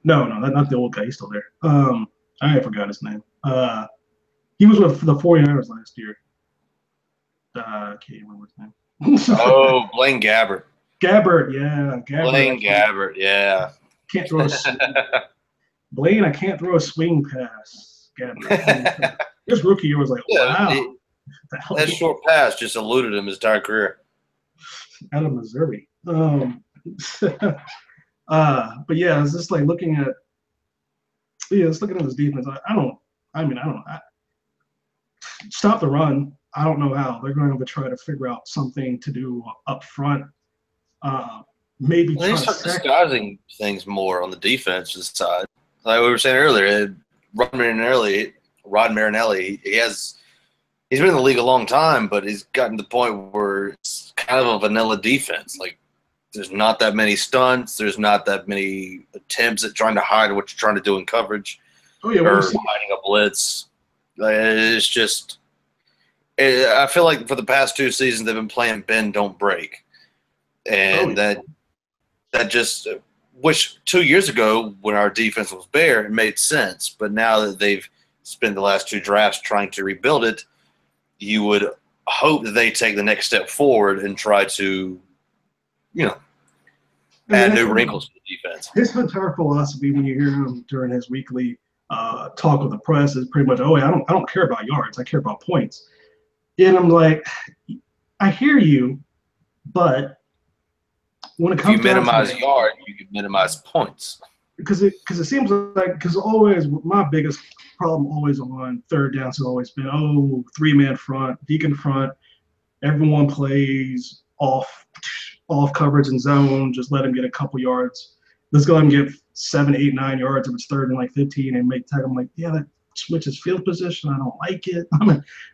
No, not the old guy. He's still there. I forgot his name. He was with the 49ers last year. I can't remember his name. Oh, Blaine Gabbert. Gabbert, yeah. Blaine Gabbert, yeah. Can't throw Blaine, I can't throw a swing pass. Gabbert. His rookie year was like, wow. That short pass just eluded him his entire career. Out of Missouri. But yeah, it's just like looking at this defense. Stop the run. I don't know how. They're going to try to figure out something to do up front. Maybe they start disguising things more on the defensive side. Like we were saying earlier, Rod Marinelli, he's been in the league a long time, but he's gotten to the point where it's kind of a vanilla defense. Like, there's not that many stunts. There's not that many attempts at trying to hide what you're trying to do in coverage. Oh, yeah, or hiding a blitz. It's just – I feel like for the past 2 seasons they've been playing bend, don't break. And that just – which 2 years ago when our defense was bare, it made sense. But now that they've spent the last 2 drafts trying to rebuild it, you would hope that they take the next step forward and try to, add new wrinkles to the defense. His entire philosophy, when you hear him during his weekly talk with the press, is pretty much, I don't care about yards, I care about points. And I'm like, I hear you, but when it comes to minimize yards, you can minimize points. Because it seems like always my biggest problem always on third downs has always been 3-man front, deacon front, everyone plays off coverage and zone, just let him get a couple yards. Let's go ahead and get 7, 8, 9 yards if it's third and like 15 and make tag. I'm like, yeah, that switches field position. I don't like it.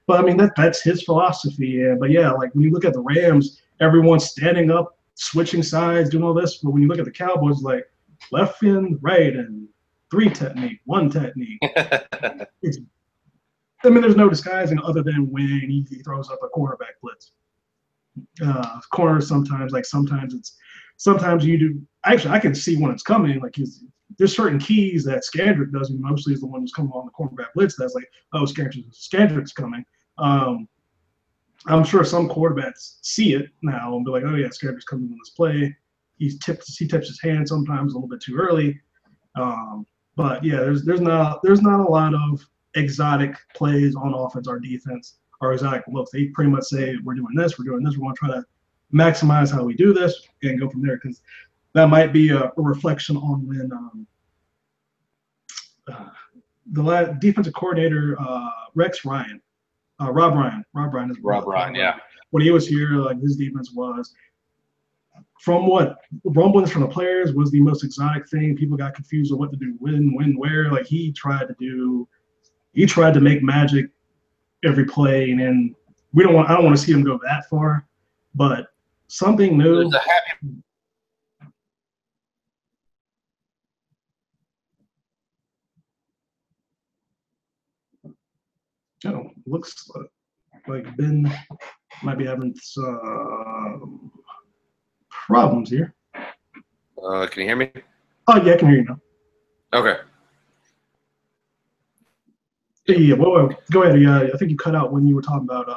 But that's his philosophy. Yeah, but yeah, like when you look at the Rams, everyone's standing up switching sides, doing all this. But when you look at the Cowboys, like left fin, right, and 3 technique, 1 technique. It's, I mean, there's no disguising other than when he throws up a quarterback blitz. Corners sometimes you do. Actually, I can see when it's coming. Like there's certain keys that Skandrick does, and mostly is the one who's coming on the cornerback blitz. That's like, oh, Skandrick's coming. I'm sure some quarterbacks see it now and be like, oh yeah, Skandrick's coming on this play. He tips his hand sometimes a little bit too early. But yeah, there's not a lot of exotic plays on offense or defense or exotic looks. They pretty much say we're doing this, we're going to try to maximize how we do this and go from there, because that might be a reflection on when the defensive coordinator Rob Ryan, yeah. When he was here, like his defense was, from what rumblings from the players, was the most exotic thing. People got confused on what to do, when, where. Like he tried to make magic every play, and then I don't want to see him go that far, but something new. There's a happy. Oh, looks like Ben might be having some problems here. Can you hear me? Oh yeah, I can hear you now. Okay. Yeah, well, go ahead. Yeah, I think you cut out when you were talking about.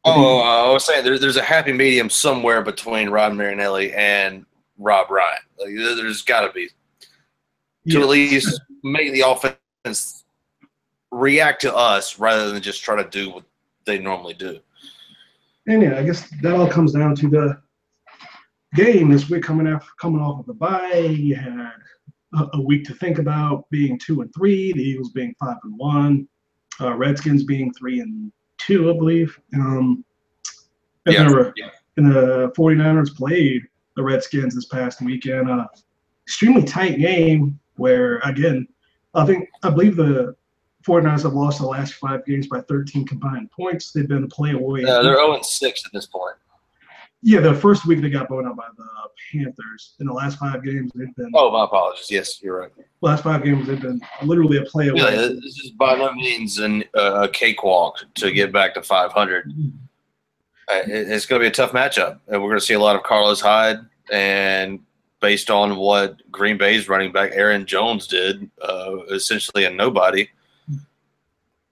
I was saying there's a happy medium somewhere between Rod Marinelli and Rob Ryan. Like, there's got to be to at least make the offense react to us rather than just try to do what they normally do. And yeah, I guess that all comes down to the game this week, coming off of the bye. You had a week to think about, being 2-3, the Eagles being 5-1, Redskins being 3-2, I believe. And the 49ers played the Redskins this past weekend. Extremely tight game where, again, I believe the 49ers have lost the last 5 games by 13 combined points. They've been a play away. They're 0-6 at this point. Yeah, the first week they got blown out by the Panthers. In the last 5 games, they've been. Oh, my apologies. Yes, you're right. Last 5 games, they've been literally a play away. Yeah, this is by no means a cakewalk to get back to 500. It's going to be a tough matchup, and we're going to see a lot of Carlos Hyde. And based on what Green Bay's running back Aaron Jones did, essentially a nobody,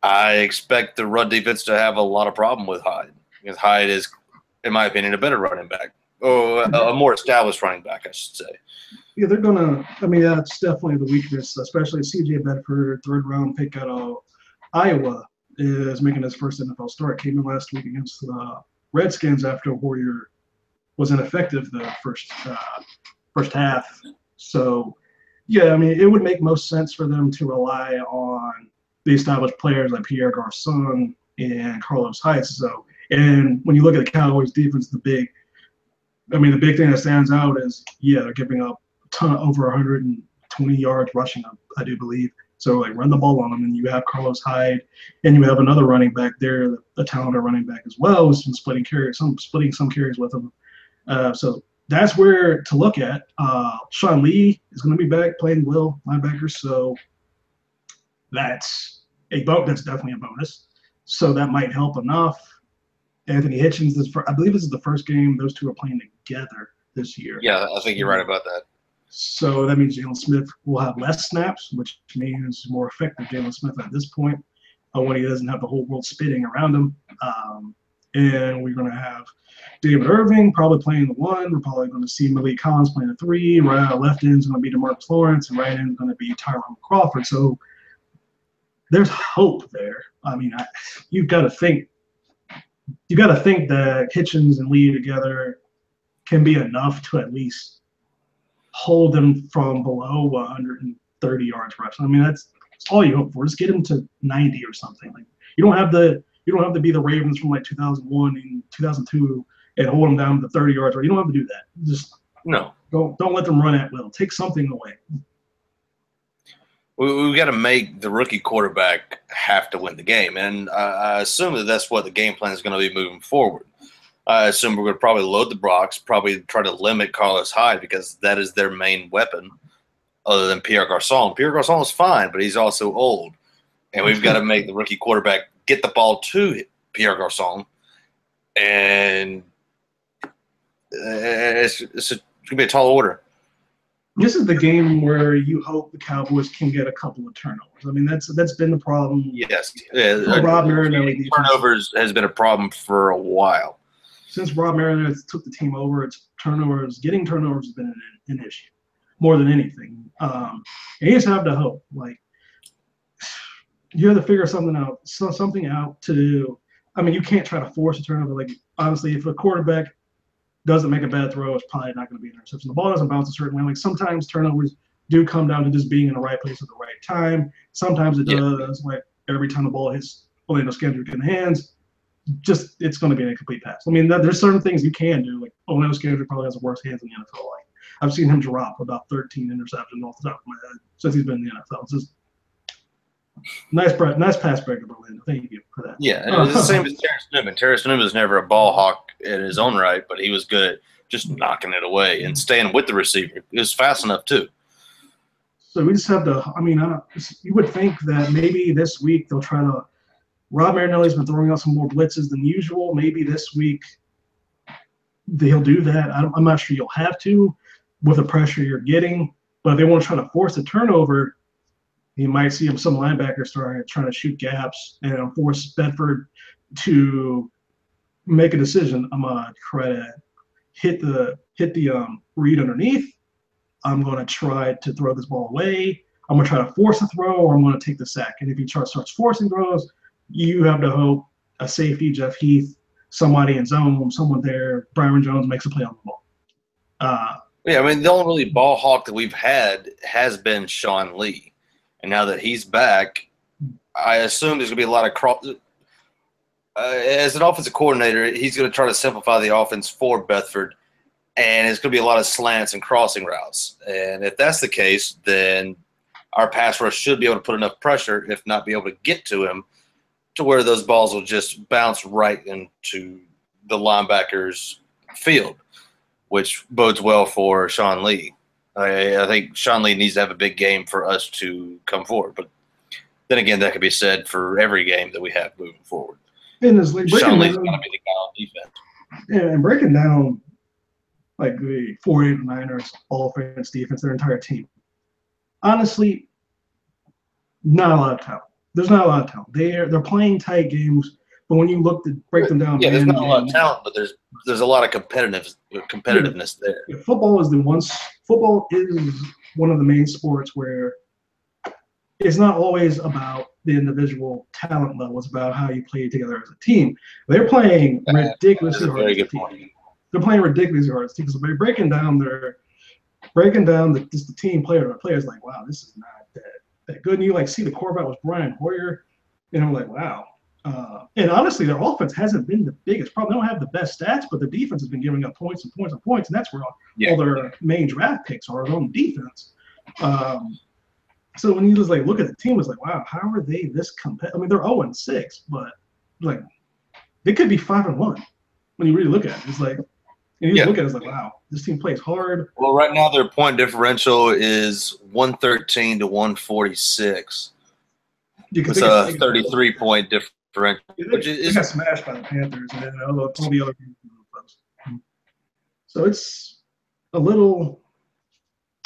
I expect the run defense to have a lot of problem with Hyde. Because Hyde is, in my opinion, a better running back, or a more established running back, I should say. Yeah, they're gonna. I mean, that's definitely the weakness, especially C.J. Bedford, 3rd-round pick out of Iowa, is making his first NFL start. Came in last week against the Redskins after Warrior was ineffective the first half. So, yeah, I mean, it would make most sense for them to rely on the established players like Pierre Garçon and Carlos Hyde. So, and when you look at the Cowboys defense, the big thing that stands out is, they're giving up a ton, over 120 yards rushing, I do believe. So, like, run the ball on them, and you have Carlos Hyde, and you have another running back there, a talented running back as well, who's been splitting some carries with them. So that's where to look at. Sean Lee is going to be back playing Will linebacker, so that's definitely a bonus. So that might help enough. Anthony Hitchens, I believe this is the first game those two are playing together this year. Yeah, I think you're right about that. So that means Jalen Smith will have less snaps, which means more effective Jalen Smith at this point when he doesn't have the whole world spitting around him. And we're going to have David Irving probably playing the 1. We're probably going to see Malik Collins playing the 3. Left end is going to be DeMarcus Lawrence, and right end is going to be Tyrone Crawford. So there's hope there. I mean, you've got to think that Hitchens and Lee together can be enough to at least hold them from below 130 yards rush. I mean, that's all you hope for. Just get them to 90 or something. Like, you don't have to be the Ravens from like 2001 and 2002 and hold them down to 30 yards. You don't have to do that. Just don't let them run at will. Take something away. We've got to make the rookie quarterback have to win the game, and I assume that's what the game plan is going to be moving forward. I assume we're going to probably load the box, probably try to limit Carlos Hyde because that is their main weapon other than Pierre Garçon. Pierre Garçon is fine, but he's also old. And we've got to make the rookie quarterback get the ball to Pierre Garçon. And it's going to be a tall order. This is the game where you hope the Cowboys can get a couple of turnovers. I mean, that's been the problem. Yes. Rob Marinelli turnovers has been a problem for a while. Since Rob Marinelli took the team over, getting turnovers has been an issue more than anything. And you just have to hope. Like, you have to figure something out to do. I mean, you can't try to force a turnover. Like, honestly, if a quarterback doesn't make a bad throw, it's probably not going to be an interception. The ball doesn't bounce a certain way. Like, sometimes turnovers do come down to just being in the right place at the right time. Sometimes it does. Like, every time the ball hits Orlando Scandrick in the hands, it's going to be an incomplete pass. I mean, there's certain things you can do. Like, Orlando Scandrick probably has the worst hands in the NFL. Like, I've seen him drop about 13 interceptions off the top of my head since he's been in the NFL. It's just nice pass breakup, Orlando. Thank you for that. Yeah, and it was the same as Terrence Newman. Terrence Newman was never a ball hawk in his own right, but he was good at just knocking it away and staying with the receiver. He was fast enough too. So we just have to. I mean, you would think that maybe this week they'll try to. Rob Marinelli's been throwing out some more blitzes than usual. Maybe this week they'll do that. I'm not sure you'll have to with the pressure you're getting, but if they want to try to force a turnover, you might see some linebackers trying to shoot gaps and force Bedford to make a decision. I'm gonna try to hit the read underneath. I'm gonna try to throw this ball away. I'm gonna try to force a throw, or I'm gonna take the sack. And if he starts forcing throws, you have to hope a safety, Jeff Heath, somebody in zone, someone there, Byron Jones makes a play on the ball. Yeah, I mean, the only really ball hawk that we've had has been Sean Lee. And now that he's back, I assume there's going to be a lot of cross. As an offensive coordinator, he's going to try to simplify the offense for Bedford, and it's going to be a lot of slants and crossing routes. And if that's the case, then our pass rush should be able to put enough pressure, if not be able to get to him, to where those balls will just bounce right into the linebacker's field, which bodes well for Sean Lee. I think Sean Lee needs to have a big game for us to come forward. But then again, that could be said for every game that we have moving forward. And Sean Lee's going to be the guy on defense. Yeah, and breaking down like the 49ers offense, defense, their entire team. Honestly, not a lot of talent. There's not a lot of talent. They're playing tight games, but when you break them down, there's not a lot of talent, but there's a lot of competitiveness there. Yeah, football is one of the main sports where it's not always about the individual talent level. It's about how you play together as a team. They're playing ridiculously hard. They're playing ridiculously hard because they're breaking down the team player. The players like, wow, this is not that good. And you like see the quarterback was Brian Hoyer, and I'm like, wow. And honestly, their offense hasn't been the biggest problem. They don't have the best stats, but the defense has been giving up points and points and points, and that's where all their main draft picks are on defense. So when you just like look at the team, it's like, wow, how are they this competitive? I mean, they're 0-6, but like they could be 5-1 when you really look at it. It's like, and you look at it, it's like, wow, this team plays hard. Well, right now their point differential is 113 to 146. It's a 33-point differential. They got smashed by the Panthers and then all the other teams. So it's a little,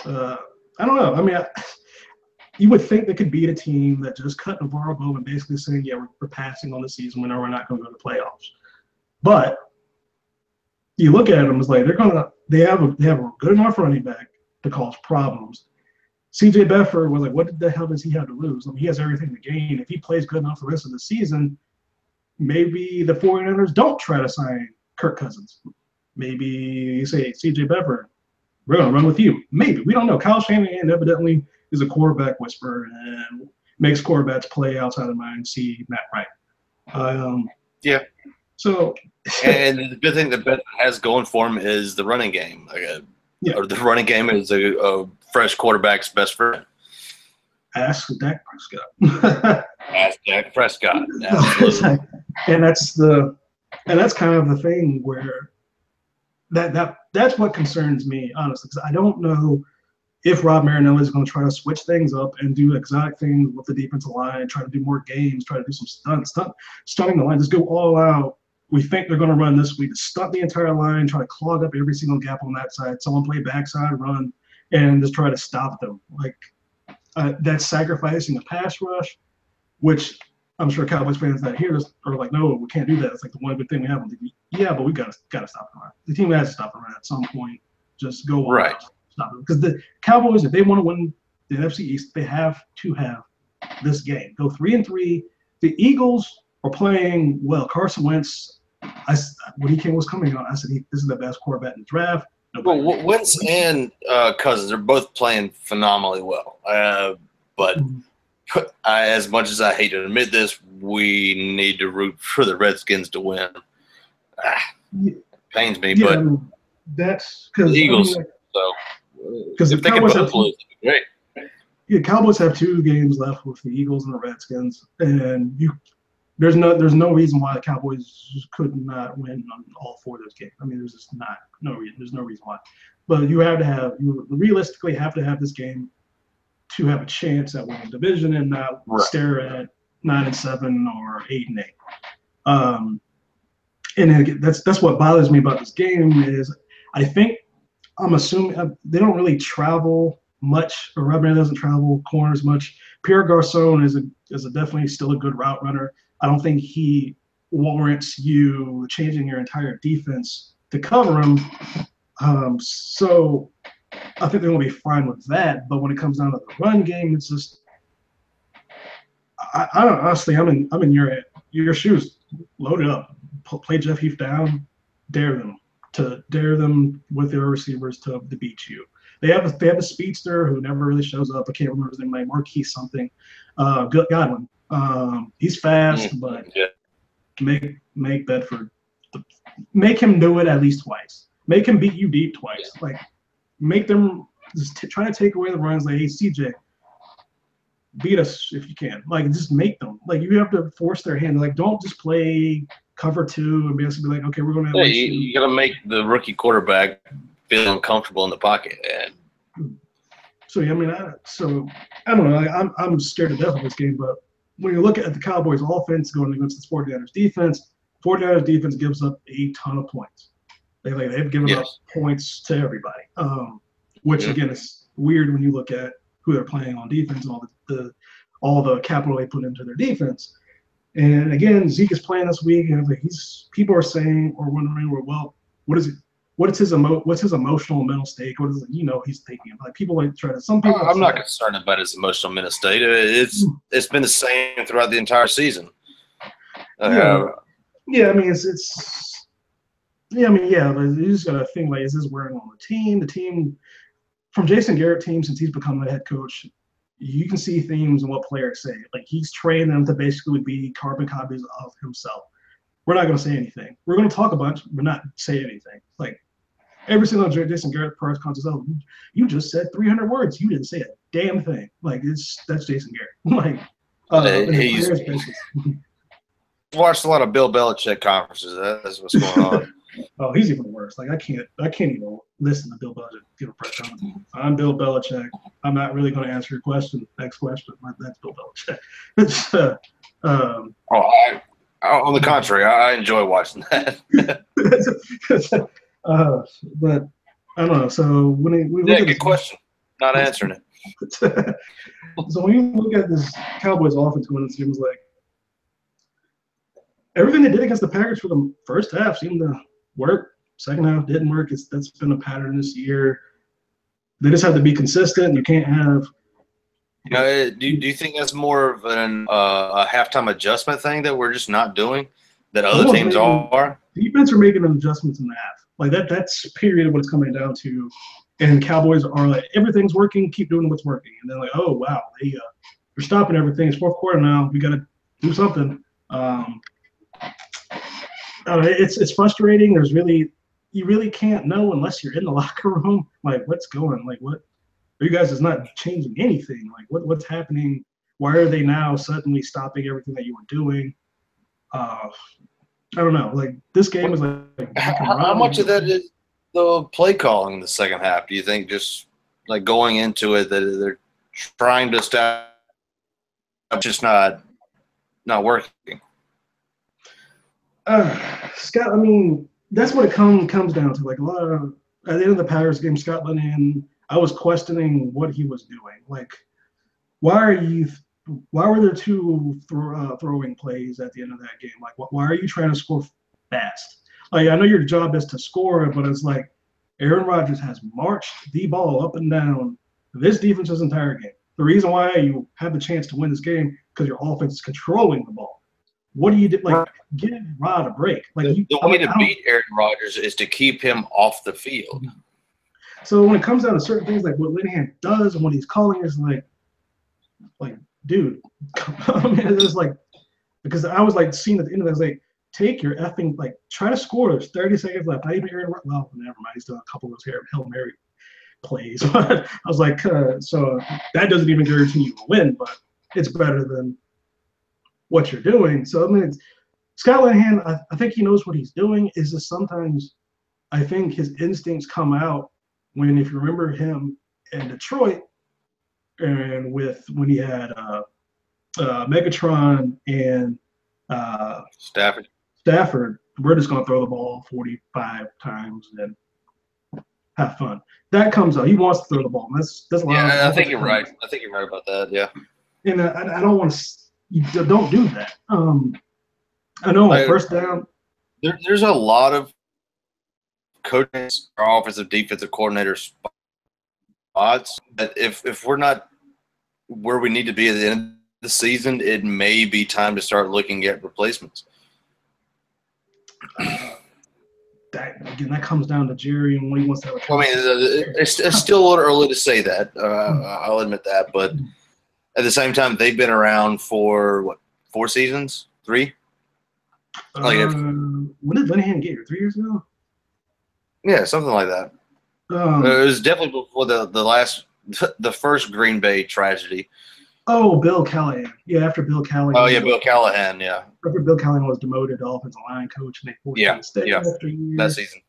I don't know. I mean, you would think they could beat a team that just cut Navarro Bowman and basically saying, yeah, we're passing on the season. We're not going to go to the playoffs. But you look at them, it's like they have a good enough running back to cause problems. CJ Bedford was like, what the hell does he have to lose? I mean, he has everything to gain. If he plays good enough the rest of the season, maybe the 49ers don't try to sign Kirk Cousins. Maybe you say, CJ Bedford, we're going to run with you. Maybe. We don't know. Kyle Shanahan evidently is a quarterback whisperer and makes quarterbacks play outside of mind, see Matt Wright. Yeah. So, and the good thing that Bedford has going for him is the running game. Or the running game is a fresh quarterback's best friend. Ask Dak Prescott. Ask Dak Prescott. Absolutely. And that's the And that's kind of the thing where that's what concerns me, honestly, because I don't know if Rob Marinelli is going to try to switch things up and do exotic things with the defensive line, try to do more games, try to do some stunning the line, just go all out. We think they're going to run this week, to stunt the entire line, try to clog up every single gap on that side. Someone play backside run, and just try to stop them. Like that's sacrificing a pass rush, which I'm sure Cowboys fans that hear this are like, no, we can't do that. It's like the one good thing we have on TV. Yeah, but we got to stop the run. The team has to stop the run at some point. Just go all right. out. Stop it. Because the Cowboys, if they want to win the NFC East, they have to have this game. Go 3-3. The Eagles are playing well. Carson Wentz, when he was coming out, I said, this is the best quarterback in the draft. Well, Wentz and Cousins are both playing phenomenally well. But as much as I hate to admit this, we need to root for the Redskins to win. It pains me, but I mean, that's because the Eagles. Because if the Cowboys have lose, it'd be great. Yeah, Cowboys have 2 games left with the Eagles and the Redskins, and there's no reason why the Cowboys could not win on all 4 of those games. I mean, there's just no reason. There's no reason why. But you realistically have to have this game to have a chance at winning the division and not stare at 9-7 or 8-8. And that's what bothers me about this game is I'm assuming they don't really travel much, or Rob doesn't travel corners much. Pierre Garçon is definitely still a good route runner. I don't think he warrants you changing your entire defense to cover him. So I think they're going to be fine with that. But when it comes down to the run game, it's just I don't honestly. I'm in your shoes. Load it up. Play Jeff Heath down. Dare them with their receivers to beat you. They have a speedster who never really shows up. I can't remember his name. Like Marquise something. Godwin. He's fast, but make Bedford make him do it at least twice. Make him beat you deep twice. Like make them just try to take away the runs. Like, hey, CJ, beat us if you can. Like just make them. Like you have to force their hand. Like don't just play cover 2 and basically be like, okay, we're going to. You got to make the rookie quarterback feel uncomfortable in the pocket. And so I mean, I don't know. Like, I'm scared to death of this game, but when you look at the Cowboys' offense going against the 49ers defense, 49ers defense gives up a ton of points. They've given up points to everybody, which again is weird when you look at who they're playing on defense and all the capital they put into their defense. And again, Zeke is playing this week, and people are saying or wondering, well, what's his emotional mental state? What is he's thinking? Like people like try to some people. I'm not concerned about his emotional mental state. It's been the same throughout the entire season. I mean but you just gotta think like, is this wearing on the team? The team from Jason Garrett's team since he's become the head coach. You can see themes in what players say. Like he's trained them to basically be carbon copies of himself. We're not going to say anything. We're going to talk a bunch, but not say anything. Like every single Jason Garrett press conference, you just said 300 words. You didn't say a damn thing. Like that's Jason Garrett. Like he's watched a lot of Bill Belichick conferences. That's what's going on. Oh, he's even worse. Like I can't even listen to Bill Belichick give a press conference. I'm Bill Belichick. I'm not really going to answer your question. Next question. That's Bill Belichick. On the contrary, I enjoy watching that. But I don't know. So when we look at good question. Not answering it. So when you look at this Cowboys offense going, it seems like everything they did against the Packers for the first half seemed to work. Second half didn't work. That's been a pattern this year. They just have to be consistent. You can't have. Do you think that's more of a halftime adjustment thing that we're just not doing that other teams are? Defense are making adjustments in the half. Like that's period what it's coming down to. And Cowboys are like, everything's working, keep doing what's working. And they're like, oh wow, they're stopping everything. It's fourth quarter now. We got to do something. It's frustrating. You really can't know unless you're in the locker room. Like what's going? Like what? You guys is not changing anything. Like what's happening? Why are they now suddenly stopping everything that you were doing? I don't know. Like this game is like How much of that is the play calling in the second half? Do you think just like going into it that they're trying to stop, just not working? Scott, I mean, that's what it comes down to. Like a lot of at the end of the Packers game, Scott Linehan, I was questioning what he was doing. Like, why are you? Why were there two throwing plays at the end of that game? Like, why are you trying to score fast? Like, I know your job is to score, but it's like Aaron Rodgers has marched the ball up and down this defense's entire game. The reason why you have the chance to win this game because your offense is controlling the ball. What do you do? Like, give Rod a break. Like, the way to beat Aaron Rodgers is to keep him off the field. So when it comes down to certain things, like what Linehan does when he's calling is like, dude, I mean, it's like, because I was like seeing at the end of it, I was like, take your effing, like, try to score. There's 30 seconds left. Not even Aaron. Well, never mind. He's done a couple of those Hail Mary plays. But I was like, so that doesn't even guarantee you a win, but it's better than what you're doing. So, I mean, Scott Linehan, I think he knows what he's doing. Is just sometimes I think his instincts come out when, if you remember him in Detroit, and when he had Megatron and Stafford, we're just going to throw the ball 45 times and have fun. That comes out. He wants to throw the ball. That's a lot. Yeah, I think you're right. I think you're right about that. Yeah. And I don't want to. You don't do that. I know first down. There's a lot of coaches, or offensive, defensive coordinators spots that if we're not where we need to be at the end of the season, it may be time to start looking at replacements. That comes down to Jerry and when he wants to have a. I mean, it's still a little early to say that. I'll admit that, but at the same time, they've been around for what, 4 seasons, 3? When did Linehan get here? 3 years ago? Yeah, something like that. It was definitely before the first Green Bay tragedy. Oh, Bill Callahan. Yeah, after Bill Callahan. Oh, yeah, Bill Callahan, yeah. After Bill Callahan was demoted to offensive line coach, and they forced him to stay after years. That season.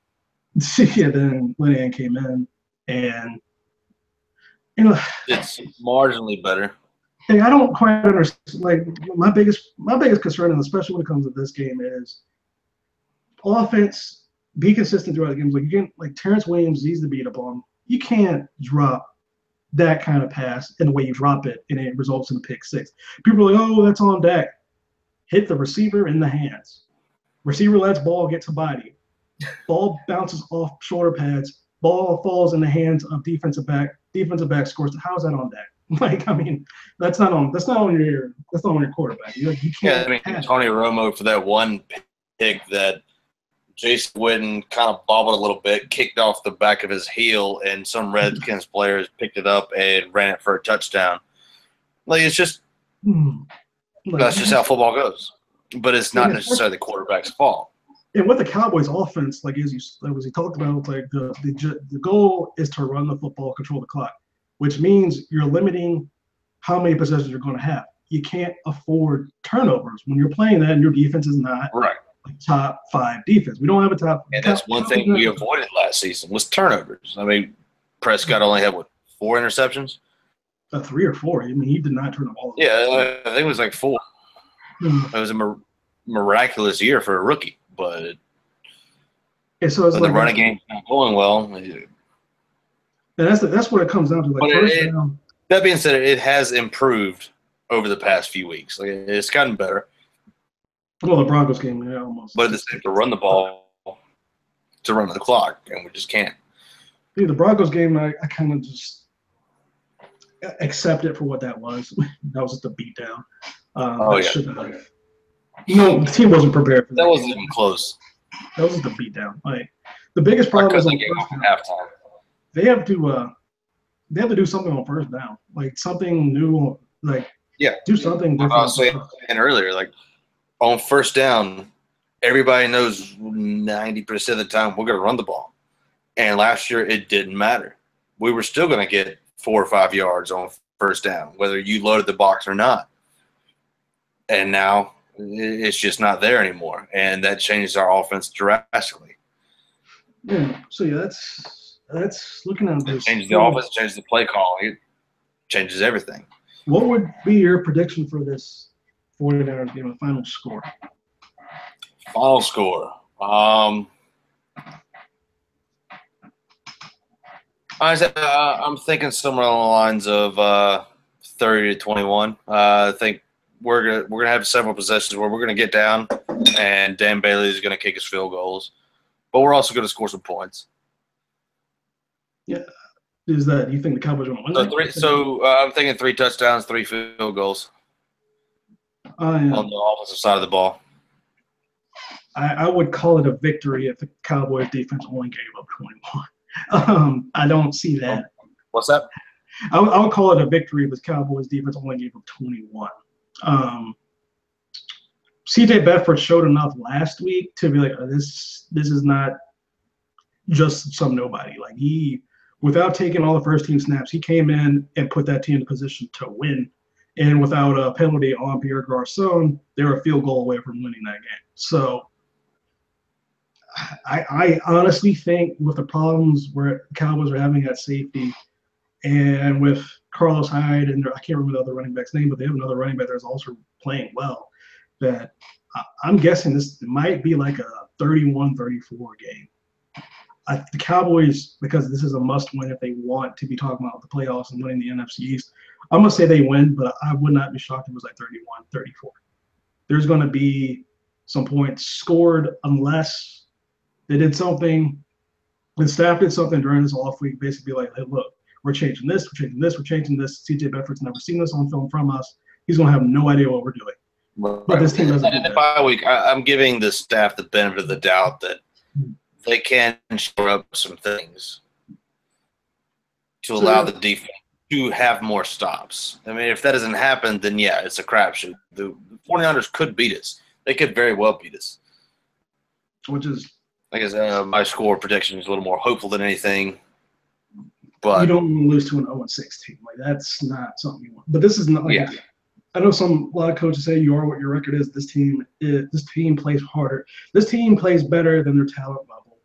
Yeah, then Linehan came in, and it's marginally better. Hey, I don't quite understand. Like my biggest concern, and especially when it comes to this game, is offense. Be consistent throughout the games. Like again, like Terrence Williams needs to beat up on. You can't drop that kind of pass in the way you drop it, and it results in a pick 6. People are like, "Oh, that's on Dak." Hit the receiver in the hands. Receiver lets ball get to body. Ball bounces off shoulder pads. Ball falls in the hands of defensive back. Defensive back scores. How's that on Dak? Like, I mean, that's not on your quarterback. You can't. Yeah, I mean, Tony Romo for that one pick that Jason Witten kind of bobbled a little bit, kicked off the back of his heel, and some Redskins players picked it up and ran it for a touchdown. Like, it's just that's just how football goes. But it's not necessarily the quarterback's fault. And with the Cowboys as he talked about, like the goal is to run the football, control the clock, which means you're limiting how many possessions you're going to have. You can't afford turnovers when you're playing that, and your defense is not top 5 defense. We don't have a top. And that's one thing we avoided last season was turnovers. I mean, Prescott only had 4 interceptions. 3 or 4. I mean, he did not turn the ball. Yeah, I think it was like 4. It was a miraculous year for a rookie, but so it's the running game's not going well. And that's what it comes down to. Like that being said, it has improved over the past few weeks. Like, it's gotten better. Well, the Broncos game, yeah, almost. But it's to run the ball, to run the clock, and we just can't. The Broncos game, I kind of just accept it for what that was. That was just a beatdown. The team wasn't prepared for that. That wasn't even close. That was just a beatdown. Like the biggest problem is on first down. Halftime. They have to do something on first down, like something new, like do something different. I was saying earlier, like on first down, everybody knows 90% of the time we're going to run the ball, and last year it didn't matter. We were still going to get 4 or 5 yards on first down, whether you loaded the box or not. And now It's just not there anymore, and that changes our offense drastically. Yeah. So yeah, that's looking at It this. changes the offense, changes the play calling, it changes everything. What would be your prediction for this 49ers game, the final score? Final score. I'm thinking somewhere along the lines of 30-21. I think we're gonna have several possessions where we're gonna get down, and Dan Bailey is gonna kick his field goals, but we're also gonna score some points. Yeah. Is that you think the Cowboys are going to win? I'm thinking 3 touchdowns, 3 field goals on the offensive side of the ball. I would call it a victory if the Cowboys defense only gave up 21. I don't see that. What's that? I would call it a victory if the Cowboys defense only gave up 21. C.J. Beathard showed enough last week to be like, this is not just some nobody. Like without taking all the first team snaps, he came in and put that team in position to win. And without a penalty on Pierre Garçon, they were a field goal away from winning that game. So I honestly think with the problems where the Cowboys are having at safety and with Carlos Hyde and I can't remember the other running back's name, but they have another running back that's also playing well, that I'm guessing this might be like a 31-34 game. The Cowboys, because this is a must-win if they want to be talking about the playoffs and winning the NFC East, I'm going to say they win, but I would not be shocked if it was like 31-34. There's going to be some points scored unless they did something, the staff did something during this off week, basically like, hey, look, we're changing this, we're changing this, we're changing this. C.J. Beathard's never seen this on film from us. He's going to have no idea what we're doing. Right. But this team doesn't do in the that. bye week, I'm giving the staff the benefit of the doubt that they can shore up some things to allow the defense to have more stops. I mean, if that doesn't happen, then yeah, it's a crapshoot. The 49ers could beat us. They could very well beat us. Which is, I guess my score prediction is a little more hopeful than anything. But you don't want to lose to an 0-6 team. Like that's not something you want. But this is not like I know a lot of coaches say you are what your record is. This team plays harder. This team plays better than their talent level,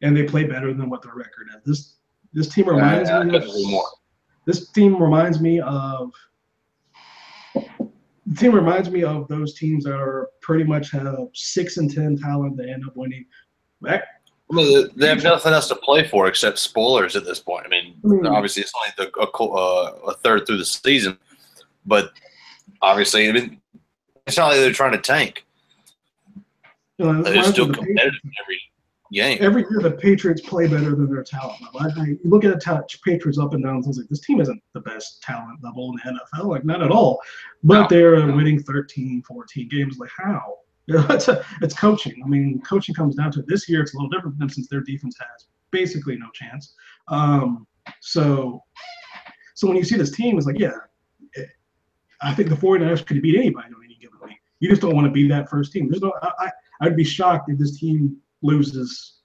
and they play better than what their record is. This team reminds me of more. This team reminds me of those teams that are pretty much have 6 and 10 talent. They end up winning. I mean, they have nothing else to play for except spoilers at this point. I mean obviously it's only a third through the season, but obviously it's not like they're trying to tank. They're still competitive in every game. Every year the Patriots play better than their talent level. I look at the Patriots up and down and I was like, this team isn't the best talent level in the NFL, like not at all. But they're winning 13, 14 games. Like how? It's coaching. I mean, coaching comes down to it. This year it's a little different for them since their defense has basically no chance. So when you see this team, it's like, yeah, I think the 49ers could beat anybody on any given week. You just don't want to be that first team. There's no. I'd be shocked if this team loses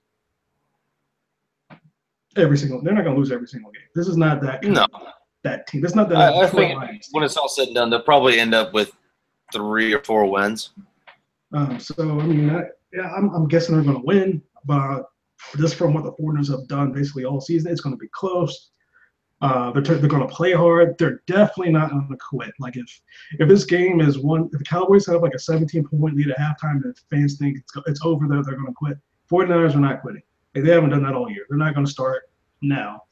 every single. They're not going to lose every single game. This is not that. That team. That's not that. I think when it's all said and done, they'll probably end up with 3 or 4 wins. So I mean, I'm guessing they're going to win, but just from what the 49ers have done basically all season, it's going to be close. They're going to play hard. They're definitely not going to quit. Like if this game is if the Cowboys have like a 17-point lead at halftime and fans think it's over, they're going to quit. 49ers are not quitting. They haven't done that all year. They're not going to start now.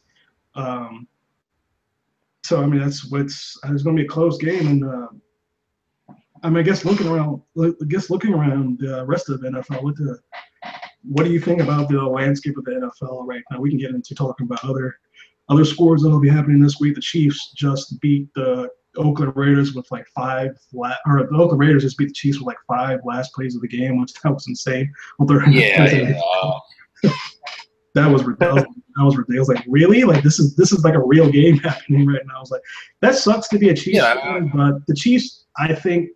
So I mean it's going to be a close game, and I mean I guess looking around the rest of the NFL, what do you think about the landscape of the NFL right now? We can get into talking about other scores that will be happening this week. The Chiefs just beat the Oakland Raiders with like the Oakland Raiders just beat the Chiefs with like 5 last plays of the game, which that was insane. That was ridiculous. I was like, really? Like this is like a real game happening right now. I was like, that sucks to be a Chiefs fan, but the Chiefs, I think,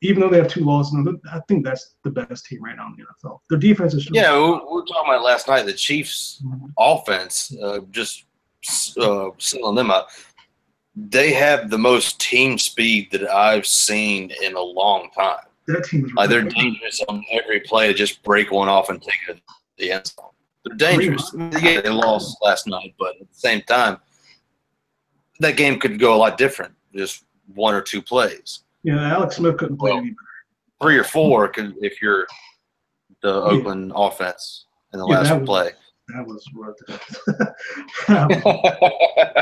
even though they have 2 losses, I think that's the best team right now in the NFL. Their defense is. Yeah, we were talking about last night. The Chiefs' offense just selling them up. They have the most team speed that I've seen in a long time. That team is Like they're ridiculous. dangerous on every play to just break one off and take it to the end zone. They're dangerous. Yeah, they lost last night, but at the same time, that game could go a lot different. Just one or two plays. Yeah, Alex Smith couldn't play any better. 3 or 4 if you're the Oakland offense in the last play. That was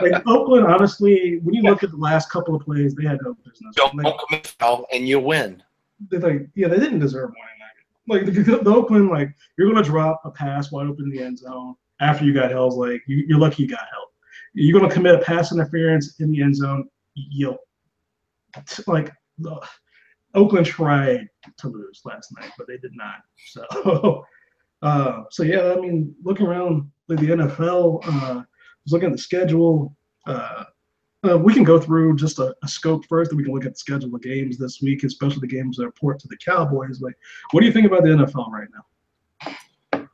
like Oakland, honestly, when you look at the last couple of plays, they had no business. Don't commit foul and you win. They didn't deserve winning that game. Like the Oakland, like you're gonna drop a pass wide open in the end zone after you got held. Like you're lucky you got held. You're gonna commit a pass interference in the end zone. Oakland tried to lose last night, but they did not. So yeah, I mean, looking around the NFL, just looking at the schedule. We can go through just a scope first, and we can look at the schedule of games this week, especially the games that report to the Cowboys. Like, what do you think about the NFL right now?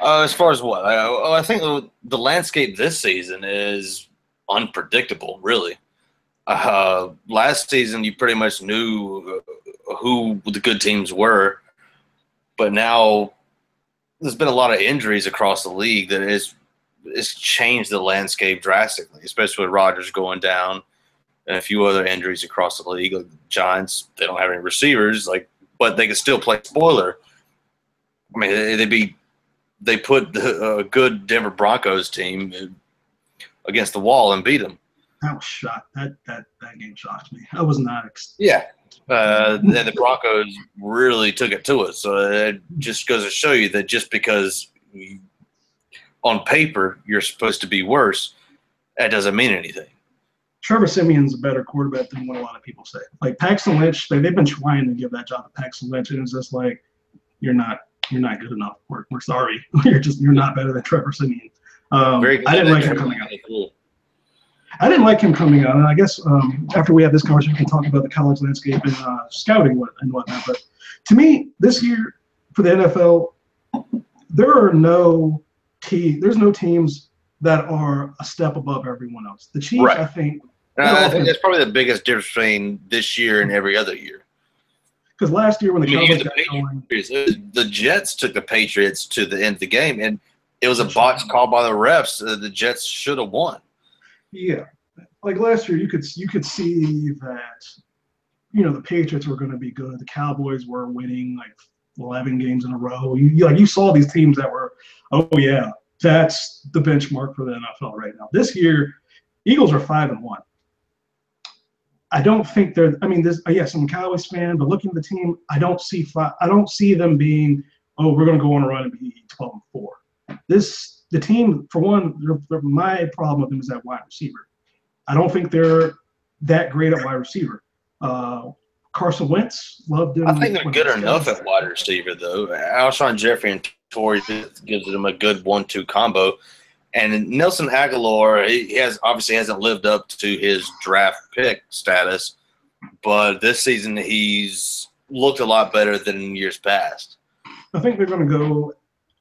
As far as what? I think the landscape this season is unpredictable, really. Last season, you pretty much knew who the good teams were, but now there's been a lot of injuries across the league that it's changed the landscape drastically, especially with Rodgers going down and a few other injuries across the league. Like the Giants, they don't have any receivers, but they can still play spoiler. I mean, they put a good Denver Broncos team against the wall and beat them. I was shocked. That game shocked me. I was not. And the Broncos really took it to us. So it just goes to show you that just because on paper you're supposed to be worse, that doesn't mean anything. Trevor Simeon's a better quarterback than what a lot of people say. Like Paxton Lynch, they've been trying to give that job to Paxton Lynch, and it's just like you're not good enough. We're sorry. You're not better than Trevor Simeon. Very good. I didn't like him coming out. I didn't like him coming out, and I guess after we have this conversation, we can talk about the college landscape and scouting and whatnot. But to me, this year for the NFL, there's no teams that are a step above everyone else. The Chiefs, right. I think that's probably the biggest difference between this year and every other year. Because last year when the Cowboys got going, the Jets took the Patriots to the end of the game, and it was a botch call by the refs. The Jets should have won. Yeah, like last year, you could see that, the Patriots were going to be good. The Cowboys were winning like 11 games in a row. You saw these teams that were, oh yeah, that's the benchmark for the NFL right now. This year, Eagles are 5-1. I don't think they're. I mean, yes, I'm a Cowboys fan, but looking at the team, I don't see them being, oh, we're going to go on a run and be 12-4. The team, for one, my problem with them is that wide receiver. I don't think they're that great at wide receiver. Carson Wentz, loved him. I think they're good enough at wide receiver, though. Alshon Jeffrey and Torrey gives them a good 1-2 combo. And Nelson Aguilar, he obviously hasn't lived up to his draft pick status, but this season he's looked a lot better than in years past. I think they're going to go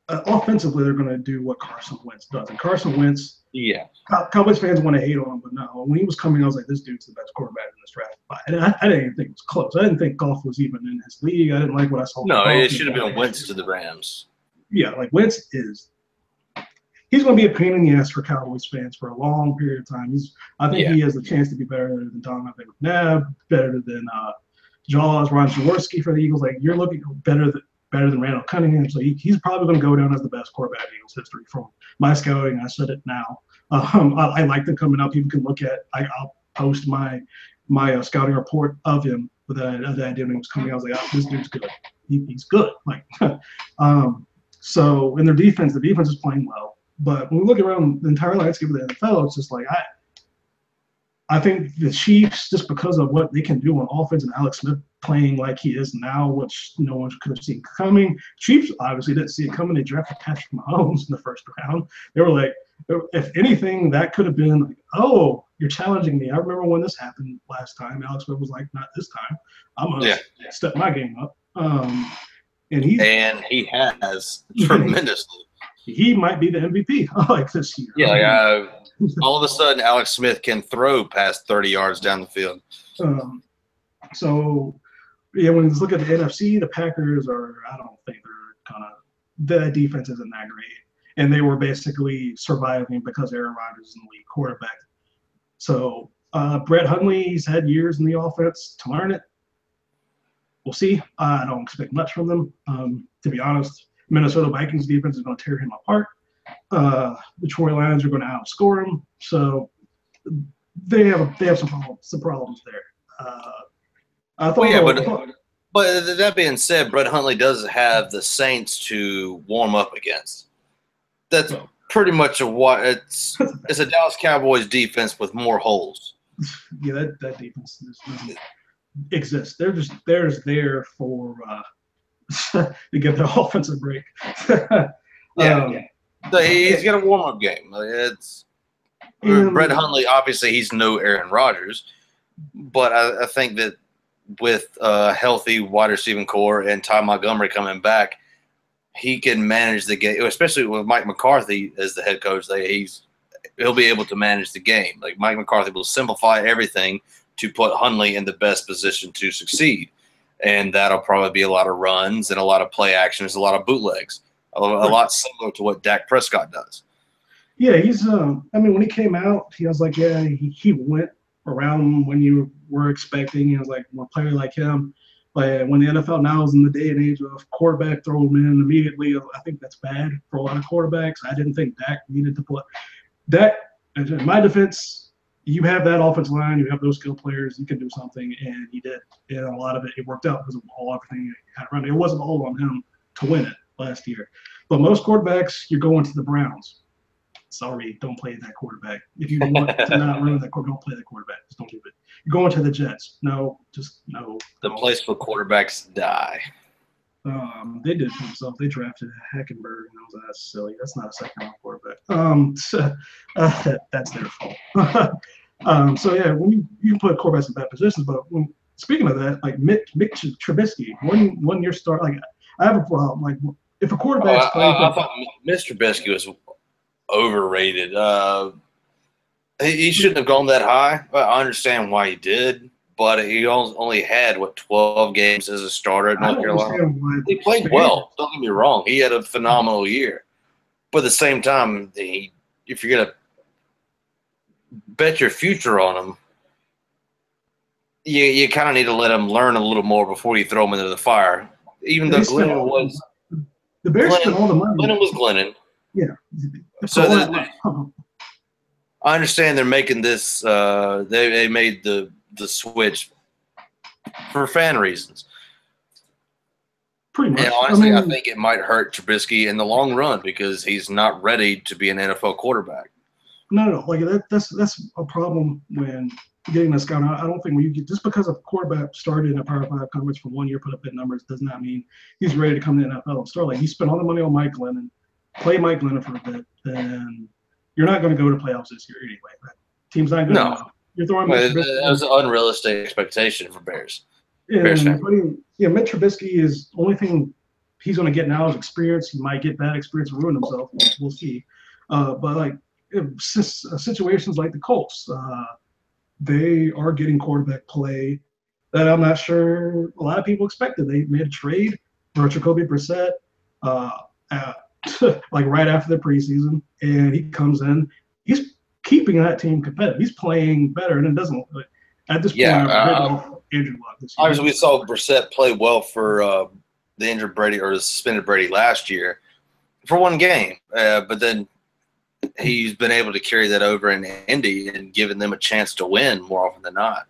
offensively. They're going to do what Carson Wentz does, and Carson Wentz. Yeah, Cowboys fans want to hate on him, but no. When he was coming, I was like, this dude's the best quarterback in this draft. And I didn't even think it was close. I didn't think Goff was even in his league. I didn't like what I saw. No, it should have been Wentz to the Rams. Yeah, like Wentz is. He's going to be a pain in the ass for Cowboys fans for a long period of time. I think he has a chance to be better than Donovan McNabb, better than Jaws, Ron Jaworski for the Eagles. Like you're looking better than Randall Cunningham. So he's probably going to go down as the best quarterback in Eagles history from my scouting. I said it now. I like them coming up. People can look at. I'll post my scouting report of him that I did when he was coming. I was like, oh, this dude's good. He's good. Like, so in their defense, the defense is playing well. But when we look around the entire landscape of the NFL, it's just like I think the Chiefs, just because of what they can do on offense and Alex Smith playing like he is now, which no one could have seen coming. Chiefs obviously didn't see it coming. They drafted Patrick Mahomes in the first round. They were like, if anything, that could have been like, oh, you're challenging me. I remember when this happened last time. Alex Smith was like, not this time. I'm going to step my game up. And he has tremendously. He might be the MVP like this year. Yeah, all of a sudden, Alex Smith can throw past 30 yards down the field. So yeah, when you look at the NFC, the Packers I don't think they're kind of, the defense isn't that great. And they were basically surviving because Aaron Rodgers is in the lead quarterback. So Brett Hundley's had years in the offense to learn it. We'll see. I don't expect much from them. To be honest, Minnesota Vikings defense is going to tear him apart. The Troy Lions are going to outscore him. So they have some problems there. I thought, Well, yeah, but that being said, Brett Hundley does have the Saints to warm up against. That's pretty much it's a Dallas Cowboys defense with more holes. Yeah, that defense doesn't exist. They're just there for to get the offensive break. Yeah. So he's got a warm up game. It's Brett Hundley. Obviously, he's no Aaron Rodgers, but I think that with a healthy wide receiving core and Ty Montgomery coming back, he can manage the game, especially with Mike McCarthy as the head coach. He'll be able to manage the game. Like Mike McCarthy will simplify everything to put Hundley in the best position to succeed. And that'll probably be a lot of runs and a lot of play actions, a lot of bootlegs, a lot similar to what Dak Prescott does. Yeah, he's when he came out, he was like, yeah, he went around when you were expecting. He was like, a player like him. But when the NFL now is in the day and age of quarterback, throw him in immediately, I think that's bad for a lot of quarterbacks. I didn't think Dak needed to put Dak. In my defense, you have that offensive line, you have those skill players, you can do something, and he did. And a lot of it worked out because of everything he had around. It wasn't all on him to win it last year. But most quarterbacks, you're going to the Browns. Sorry, don't play that quarterback. If you want to not ruin that quarterback, don't play that quarterback. Just don't do it. You're going to the Jets. No, just no. The place where quarterbacks die. They did to themselves. They drafted Hackenberg, and I was like, that's silly. That's not a second-round quarterback. That's their fault. So yeah, when you can put quarterbacks in bad positions, but speaking of that, like Mick Trubisky, one year start. Like I have a problem. Like if a quarterback's I thought Mr. Trubisky was overrated. He shouldn't have gone that high. I understand why he did, but he only had 12 games as a starter at North Carolina. He played well. Don't get me wrong. He had a phenomenal year, but at the same time, if you're gonna bet your future on him, you kind of need to let him learn a little more before you throw him into the fire. Even though Glennon was the Bears spent all the money. Glennon was Glennon. Yeah. So I understand they're making this. They made the switch for fan reasons. Pretty much. And honestly, I think it might hurt Trubisky in the long run because he's not ready to be an NFL quarterback. No. Like that's a problem when getting this guy. I don't think when you get just because a quarterback started in a Power 5 conference for 1 year, put up big numbers, does not mean he's ready to come to the NFL and start. Like he spent all the money on Mike Glennon. Play Mike Glennon for a bit, then you're not going to go to playoffs this year anyway. Team's not good enough. You're throwing Mitch Trubisky. That was an unrealistic expectation for Bears. Mitch Trubisky is the only thing he's going to get now is experience. He might get bad experience and ruin himself. We'll see. But like situations like the Colts, they are getting quarterback play that I'm not sure a lot of people expected. They made a trade for Jacoby Brissett. Like right after the preseason, and he comes in. He's keeping that team competitive. He's playing better, and it doesn't look like at this point. Andrew Luck this year. Obviously, we saw Brissett play well for the injured Brady or the suspended Brady last year for one game, but then he's been able to carry that over in Indy and giving them a chance to win more often than not.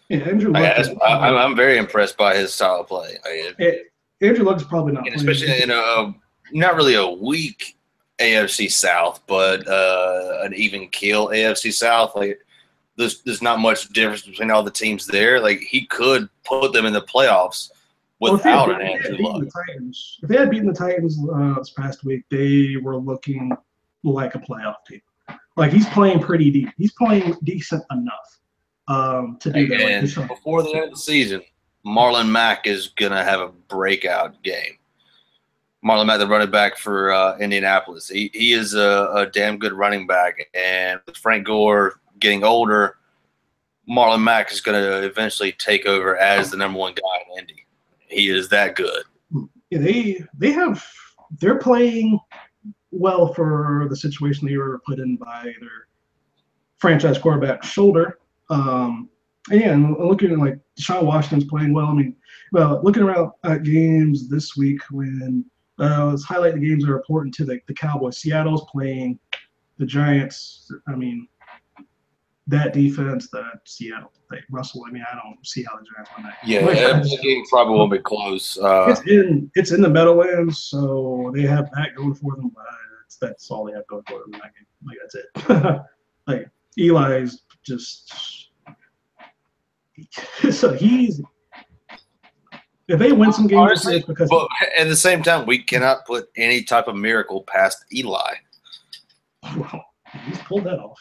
Yeah, Andrew Luck. I'm very impressed by his style of play. Andrew Luck's probably not, especially in not really a weak AFC South, but an even keel AFC South. Like there's not much difference between all the teams there. Like he could put them in the playoffs without an Andrew Luck. If they had beaten the Titans this past week, they were looking like a playoff team. Like he's playing pretty deep. He's playing decent enough to do that. And before the end of the season, Marlon Mack is gonna have a breakout game. Marlon Mack, the running back for Indianapolis. He is a damn good running back. And with Frank Gore getting older, Marlon Mack is going to eventually take over as the number one guy in Indy. He is that good. Yeah, they're playing well for the situation they were put in by their franchise quarterback shoulder. And looking at like Deshaun Washington's playing well. I mean, well, looking around at games this week when let's highlight the games that are important to the Cowboys. Seattle's playing the Giants. I mean, that defense that Seattle they Russell. I mean, I don't see how the Giants win that. Yeah, the game probably won't be close. It's in the Meadowlands, so they have that going for them. But that's all they have going for them in that game. Like that's it. Like Eli's just so he's if they win some games, honestly, because but at the same time, we cannot put any type of miracle past Eli. Well, he's pulled that off.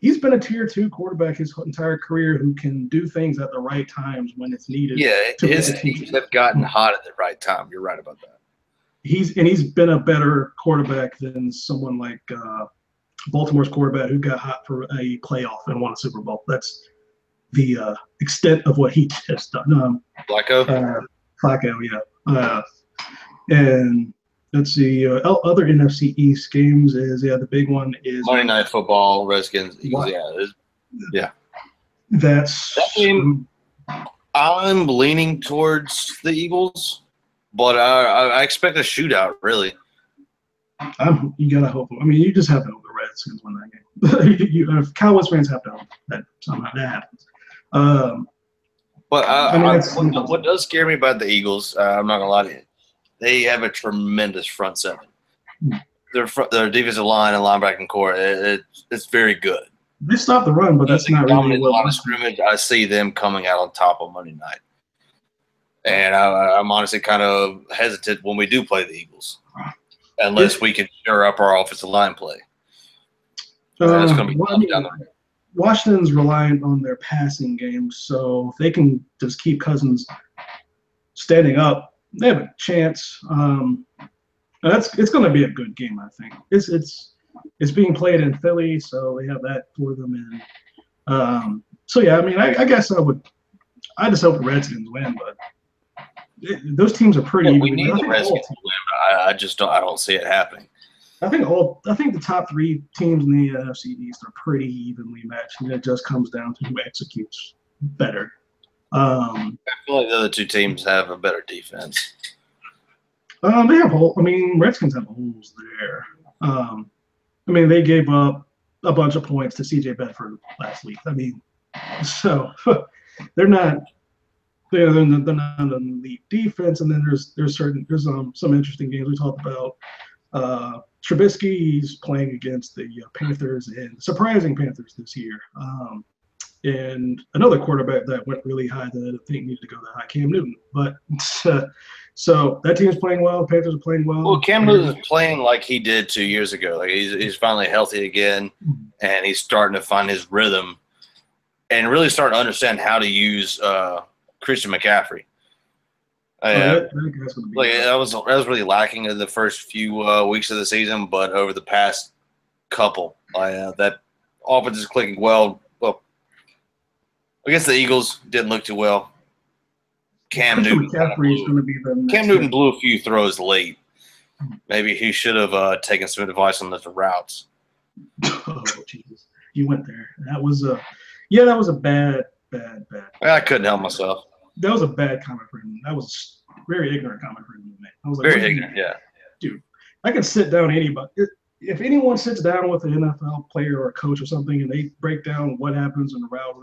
He's been a tier 2 quarterback his entire career who can do things at the right times when it's needed. Yeah, his teams have gotten hot at the right time. You're right about that. He's been a better quarterback than someone like Baltimore's quarterback who got hot for a playoff and won a Super Bowl. That's the extent of what he just done. Flacco? Flacco, yeah. And let's see. Other NFC East games is the big one is Monday Night Football, Redskins, Eagles. Yeah. That game. I'm leaning towards the Eagles, but I expect a shootout. Really. You gotta hope. I mean, you just have to hope the Redskins win that game. Cowboys fans have to hope that somehow that happens. But what does scare me about the Eagles? I'm not gonna lie to you. They have a tremendous front seven. Their defensive line and linebacking core, it's very good. They stop the run, but that's not really a lot of scrimmage. I see them coming out on top on Monday night, and I'm honestly kind of hesitant when we do play the Eagles, unless we can stir up our offensive line play. That's going to be tough down the road. Washington's reliant on their passing game, so if they can just keep Cousins standing up, they have a chance. It's going to be a good game, I think. It's being played in Philly, so they have that for them. And so yeah, I mean, I guess I just hope the Redskins win, but those teams are pretty. Yeah, we need the Redskins to win. I don't see it happening. I think the top 3 teams in the NFC East are pretty evenly matched, and it just comes down to who executes better. I feel like the other 2 teams have a better defense. They have holes. I mean, Redskins have holes there. I mean, they gave up a bunch of points to C.J. Bedford last week. I mean, so they're not an elite defense. And then there's some interesting games we talked about. Trubisky's playing against the Panthers and surprising Panthers this year. And another quarterback that went really high that I think needed to go that high, Cam Newton. But so that team's playing well. Panthers are playing well. Well, Cam Newton is playing like he did 2 years ago. Like he's finally healthy again, and he's starting to find his rhythm, and really starting to understand how to use Christian McCaffrey. That was really lacking in the first few weeks of the season, but over the past couple, that offense is clicking well. Well, against the Eagles, didn't look too well. Cam Newton blew a few throws late. Maybe he should have taken some advice on those routes. Oh, Jesus. You went there. That was a bad. I couldn't help myself. That was a bad comment for him. That was a very ignorant comment for him to make. I was like, very ignorant, yeah. Dude, I can sit down anybody. If anyone sits down with an NFL player or a coach or something and they break down what happens in the route,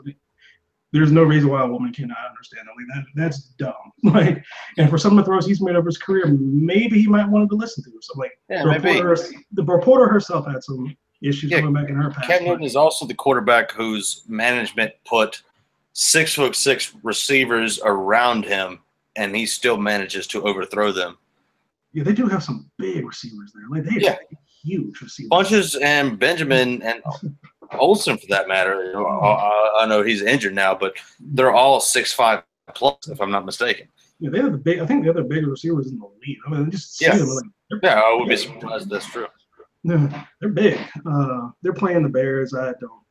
there's no reason why a woman cannot understand that. Like that's dumb. Like, and for some of the throws he's made over his career, maybe he might want to listen to. So like, the reporter herself had some issues going back in her past. Cam Newton is also the quarterback whose management put 6'6" receivers around him, and he still manages to overthrow them. Yeah, they do have some big receivers there. Like they have huge receivers. Bunches and Benjamin and Olsen, for that matter. I know he's injured now, but they're all 6'5" plus, if I'm not mistaken. Yeah, they have the big. I think the other bigger receivers in the league. I mean, just see them. Like, I would be surprised. That's true. They're big. They're playing the Bears. I don't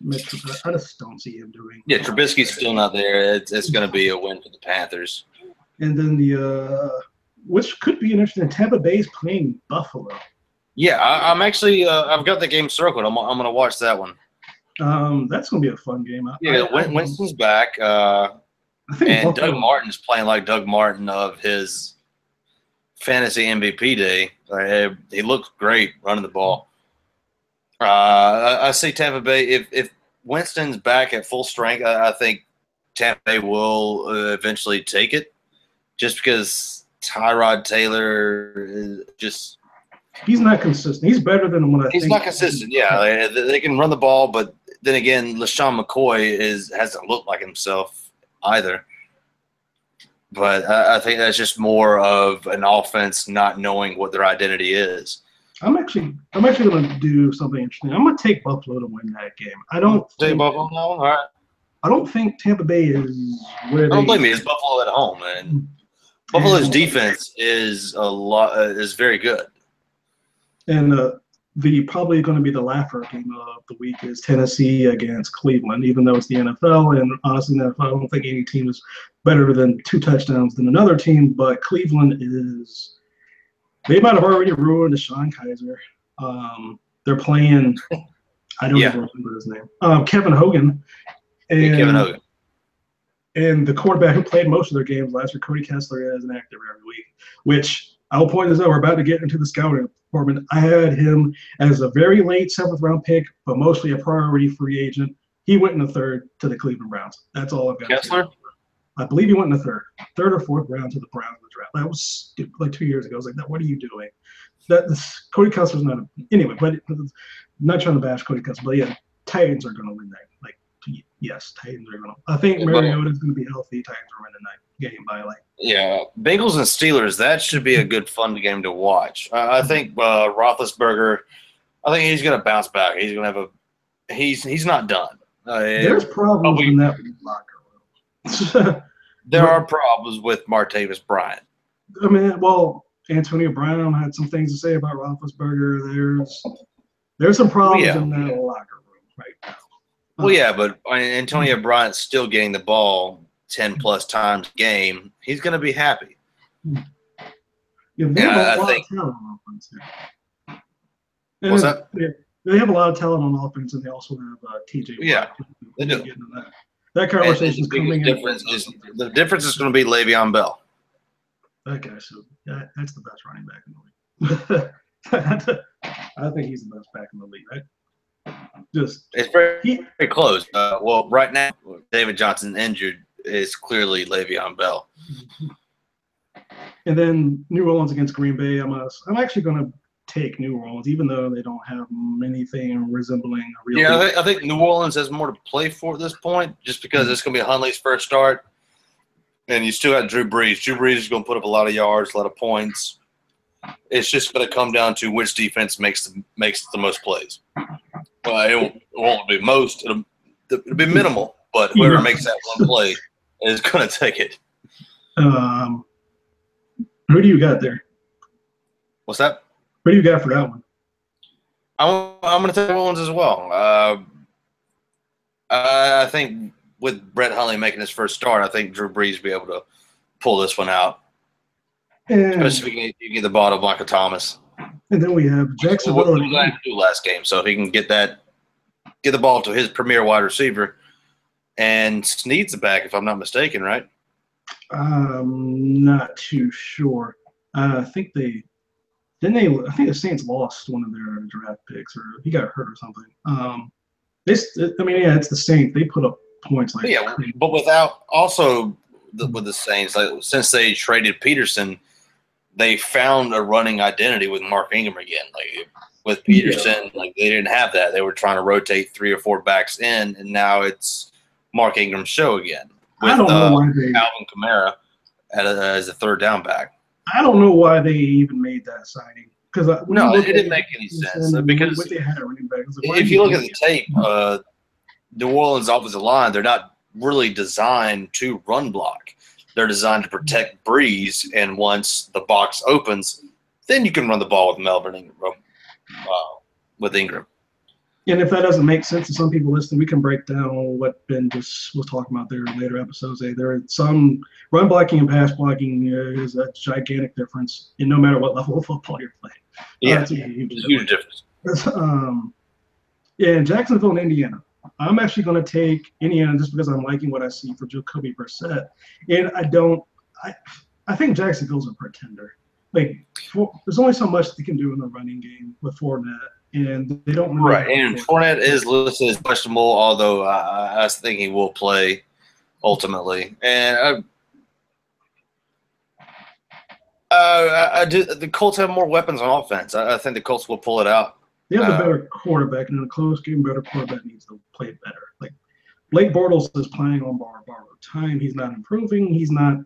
I just don't see him doing. Yeah, Trubisky's still not there. It's going to be a win for the Panthers. And then which could be an interesting. Tampa Bay's playing Buffalo. Yeah, I'm actually I've got the game circled. I'm going to watch that one. That's going to be a fun game. Winston's back. And Doug Martin's playing like Doug Martin of his fantasy MVP day. He looks great running the ball. I see Tampa Bay. If Winston's back at full strength, I think Tampa Bay will eventually take it. Just because Tyrod Taylor is just he's not consistent. He's better than what I think. He's not consistent. Yeah, they can run the ball, but then again, LaShawn McCoy hasn't looked like himself either. But I think that's just more of an offense not knowing what their identity is. I'm actually going to do something interesting. I'm going to take Buffalo to win that game. I don't take Buffalo now. All right. I don't think Tampa Bay is where they. Don't blame me. It's Buffalo at home, and Buffalo's defense is very good. And the probably going to be the laugher game of the week is Tennessee against Cleveland, even though it's the NFL. And honestly, in the NFL, I don't think any team is better than 2 touchdowns than another team. But Cleveland is – they might have already ruined Deshaun Kaiser. They're playing – I don't even remember his name. Kevin Hogan. And, Kevin Hogan. And the quarterback who played most of their games last year, Cody Kessler, is an active every week, which I'll point this out. We're about to get into the scouting department. I had him as a very late 7th-round pick, but mostly a priority free agent. He went in the 3rd to the Cleveland Browns. That's all I've got. Kessler? I believe he went in the 3rd or 4th round to the Browns in the draft. That was stupid, like 2 years ago. I was like, what are you doing? Cody Kessler's not – anyway, but I'm not trying to bash Cody Kessler, but yeah, Titans are going to win that. Like, yes, Titans are going to – I think Mariota's going to be healthy. Titans are winning that game by like – yeah, Bengals and Steelers, that should be a good, fun game to watch. I think Roethlisberger, I think he's going to bounce back. He's going to have a – he's not done. There's problems in that locker room. There are problems with Martavis Bryant. I mean, well, Antonio Brown had some things to say about Roethlisberger. There's some problems in that locker room right now. Well, yeah, but Antonio Bryant's still getting the ball 10-plus times a game. He's going to be happy. Yeah, they have a lot of talent on offense. What's that? They have a lot of talent on offense, and they also have TJ. Yeah, they do. That conversation is coming. The difference is going to be Le'Veon Bell. That guy, so that's the best running back in the league. I think he's the best back in the league. It's very close. Well, right now, David Johnson injured is clearly Le'Veon Bell. And then New Orleans against Green Bay. I'm actually going to take New Orleans, even though they don't have anything resembling a real. Yeah, I think New Orleans has more to play for at this point, just because it's going to be Huntley's first start, and you still got Drew Brees. Drew Brees is going to put up a lot of yards, a lot of points. It's just going to come down to which defense makes the most plays. It won't be most. It'll be minimal, but whoever makes that one play is going to take it. Who do you got there? What's that? What do you got for that one? I'm going to take New Orleans as well. I think with Brett Hundley making his first start, I think Drew Brees will be able to pull this one out. Especially if you get the ball to Blanca Thomas. And then we have Jacksonville. What did I do last game? So if he can get the ball to his premier wide receiver, and Snead's the back, if I'm not mistaken, right? I'm not too sure. I think the Saints lost one of their draft picks, or he got hurt or something. It's the Saints. They put up points like but without also with the Saints, like since they traded Peterson, they found a running identity with Mark Ingram again. Like with Peterson, like they didn't have that. They were trying to rotate 3 or 4 backs in, and now it's Mark Ingram's show again with Alvin Kamara as a 3rd down back. I don't know why they even made that signing. No, it didn't make any sense. Because if you look at the tape, New Orleans' offensive line, they're not really designed to run block. They're designed to protect Breeze, and once the box opens, then you can run the ball with Melvin Ingram. And if that doesn't make sense to some people listening, we can break down what Ben just was talking about there in later episodes. There are some run blocking and pass blocking is a gigantic difference in no matter what level of football you're playing. Yeah, it's a huge difference. Yeah, in Jacksonville and Indiana, I'm actually going to take Indiana just because I'm liking what I see for Jacoby Brissett. And I think Jacksonville's a pretender. There's only so much they can do in the running game with Fournette. And they don't really right. And Fournette is listed as questionable, although I think he will play ultimately. And I do. The Colts have more weapons on offense. I think the Colts will pull it out. They have the better quarterback, and in a close game, better quarterback needs to play better. Like Blake Bortles is playing on borrowed time. He's not improving. He's not.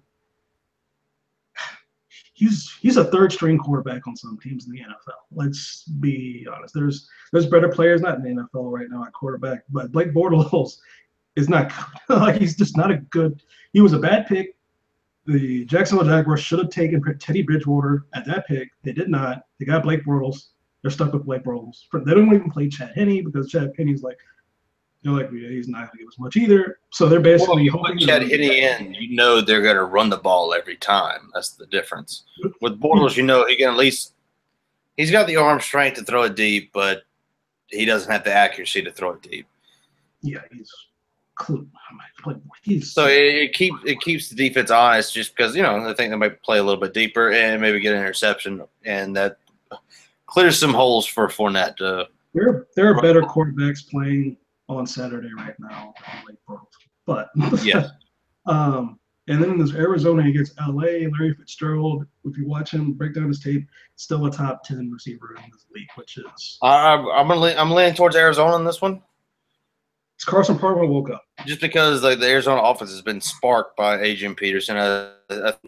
He's a third string quarterback on some teams in the NFL. Let's be honest. There's better players not in the NFL right now at quarterback, but Blake Bortles is not good. Like he's just not a good. He was a bad pick. The Jacksonville Jaguars should have taken Teddy Bridgewater at that pick. They did not. They got Blake Bortles. They're stuck with Blake Bortles. They don't even play Chad Henne because Chad Henne's like, yeah, he's not going to give us much either. So they're basically hoping. Chad Henne in, you know they're going to run the ball every time. That's the difference. With Bortles, you know he can at least – he's got the arm strength to throw it deep, but he doesn't have the accuracy to throw it deep. Yeah, so it keeps the defense honest just because, I think they might play a little bit deeper and maybe get an interception, and that clears some holes for Fournette. There are better quarterbacks playing on Saturday right now, but yeah. And then there's Arizona against LA. Larry Fitzgerald, if you watch him break down his tape, still a top 10 receiver in this league, which is I'm leaning towards Arizona in this one. It's Carson Palmer woke up just because the Arizona offense has been sparked by Adrian Peterson. I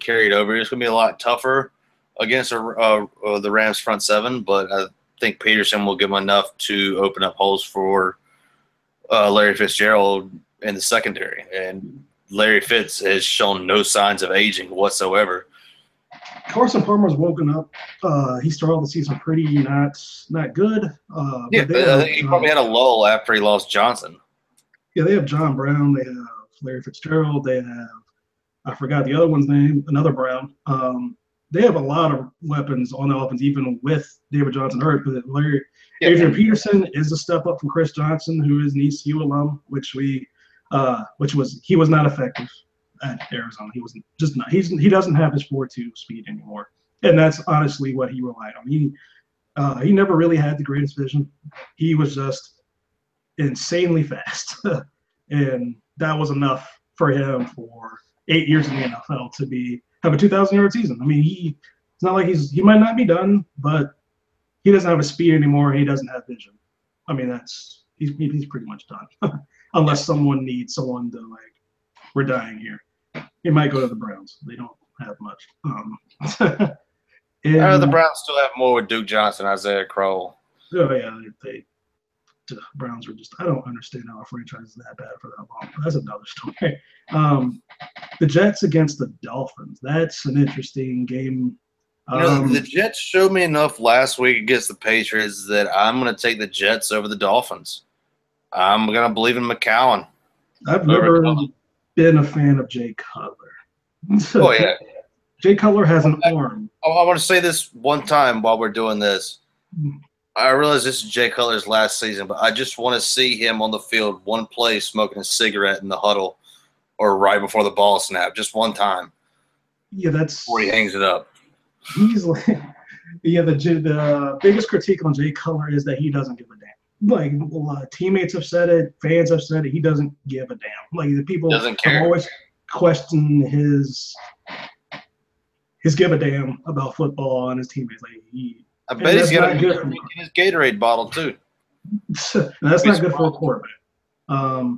carried over. It's going to be a lot tougher against the Rams front seven, but I think Peterson will give them enough to open up holes for Larry Fitzgerald in the secondary, and Larry Fitz has shown no signs of aging whatsoever. Carson Palmer's woken up. He started the season pretty not good. I think he probably had a lull after he lost Johnson. Yeah, they have John Brown. They have Larry Fitzgerald. They have I forgot the other one's name, another Brown. They have a lot of weapons on the offense, even with David Johnson hurt. But Adrian Peterson is a step up from Chris Johnson, who is an ECU alum, he was not effective at Arizona. He wasn't just not. He doesn't have his 4.2 speed anymore, and that's honestly what he relied on. He never really had the greatest vision. He was just insanely fast, and that was enough for him for 8 years in the NFL to have a 2,000-yard season. I mean, it's not like he might not be done, but he doesn't have a speed anymore. And he doesn't have vision. I mean, he's pretty much done, unless someone needs someone to we're dying here. He might go to the Browns. They don't have much. The Browns still have more with Duke Johnson, Isaiah Crowell. Oh yeah, the Browns are just. I don't understand how a franchise is that bad for that long. That's another story. The Jets against the Dolphins. That's an interesting game. The Jets showed me enough last week against the Patriots that I'm going to take the Jets over the Dolphins. I'm going to believe in McCown. I've never been a fan of Jay Cutler. Oh, yeah. Jay Cutler has an arm. I want to say this one time while we're doing this. I realize this is Jay Cutler's last season, but I just want to see him on the field one play smoking a cigarette in the huddle or right before the ball snap, just one time. Yeah, that's before he hangs it up. He's the biggest critique on Jay Cutler is that he doesn't give a damn. Teammates have said it, fans have said it. He doesn't give a damn. The people doesn't care. Always question his give a damn about football and his teammates. I bet he's got his Gatorade bottle too. That's not good for a quarterback. I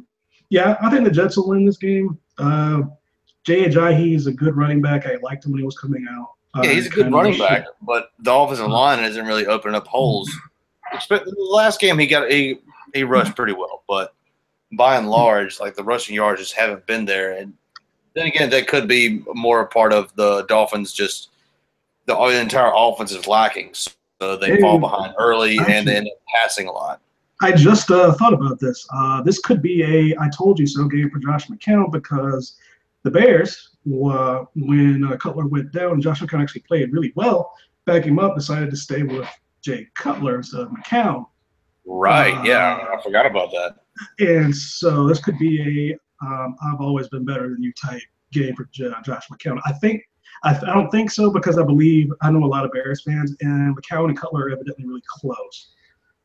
think the Jets will win this game. Jay Ajayi is a good running back. I liked him when he was coming out. Yeah, he's a good running back, but the offensive line isn't really opening up holes. The last game he rushed pretty well, but by and large, the rushing yards just haven't been there. And then again, that could be more a part of the Dolphins. Just the entire offense is lacking, so they fall behind early and they end up passing a lot. I just thought about this. This could be a "I told you so" game for Josh McCown because the Bears, when Cutler went down, Josh McCown actually played really well. Back him up, decided to stay with Jay Cutler instead of McCown. Right. Yeah, I forgot about that. And so this could be a "I've always been better than you" type game for Josh McCown. I don't think so because I know a lot of Bears fans, and McCown and Cutler are evidently really close.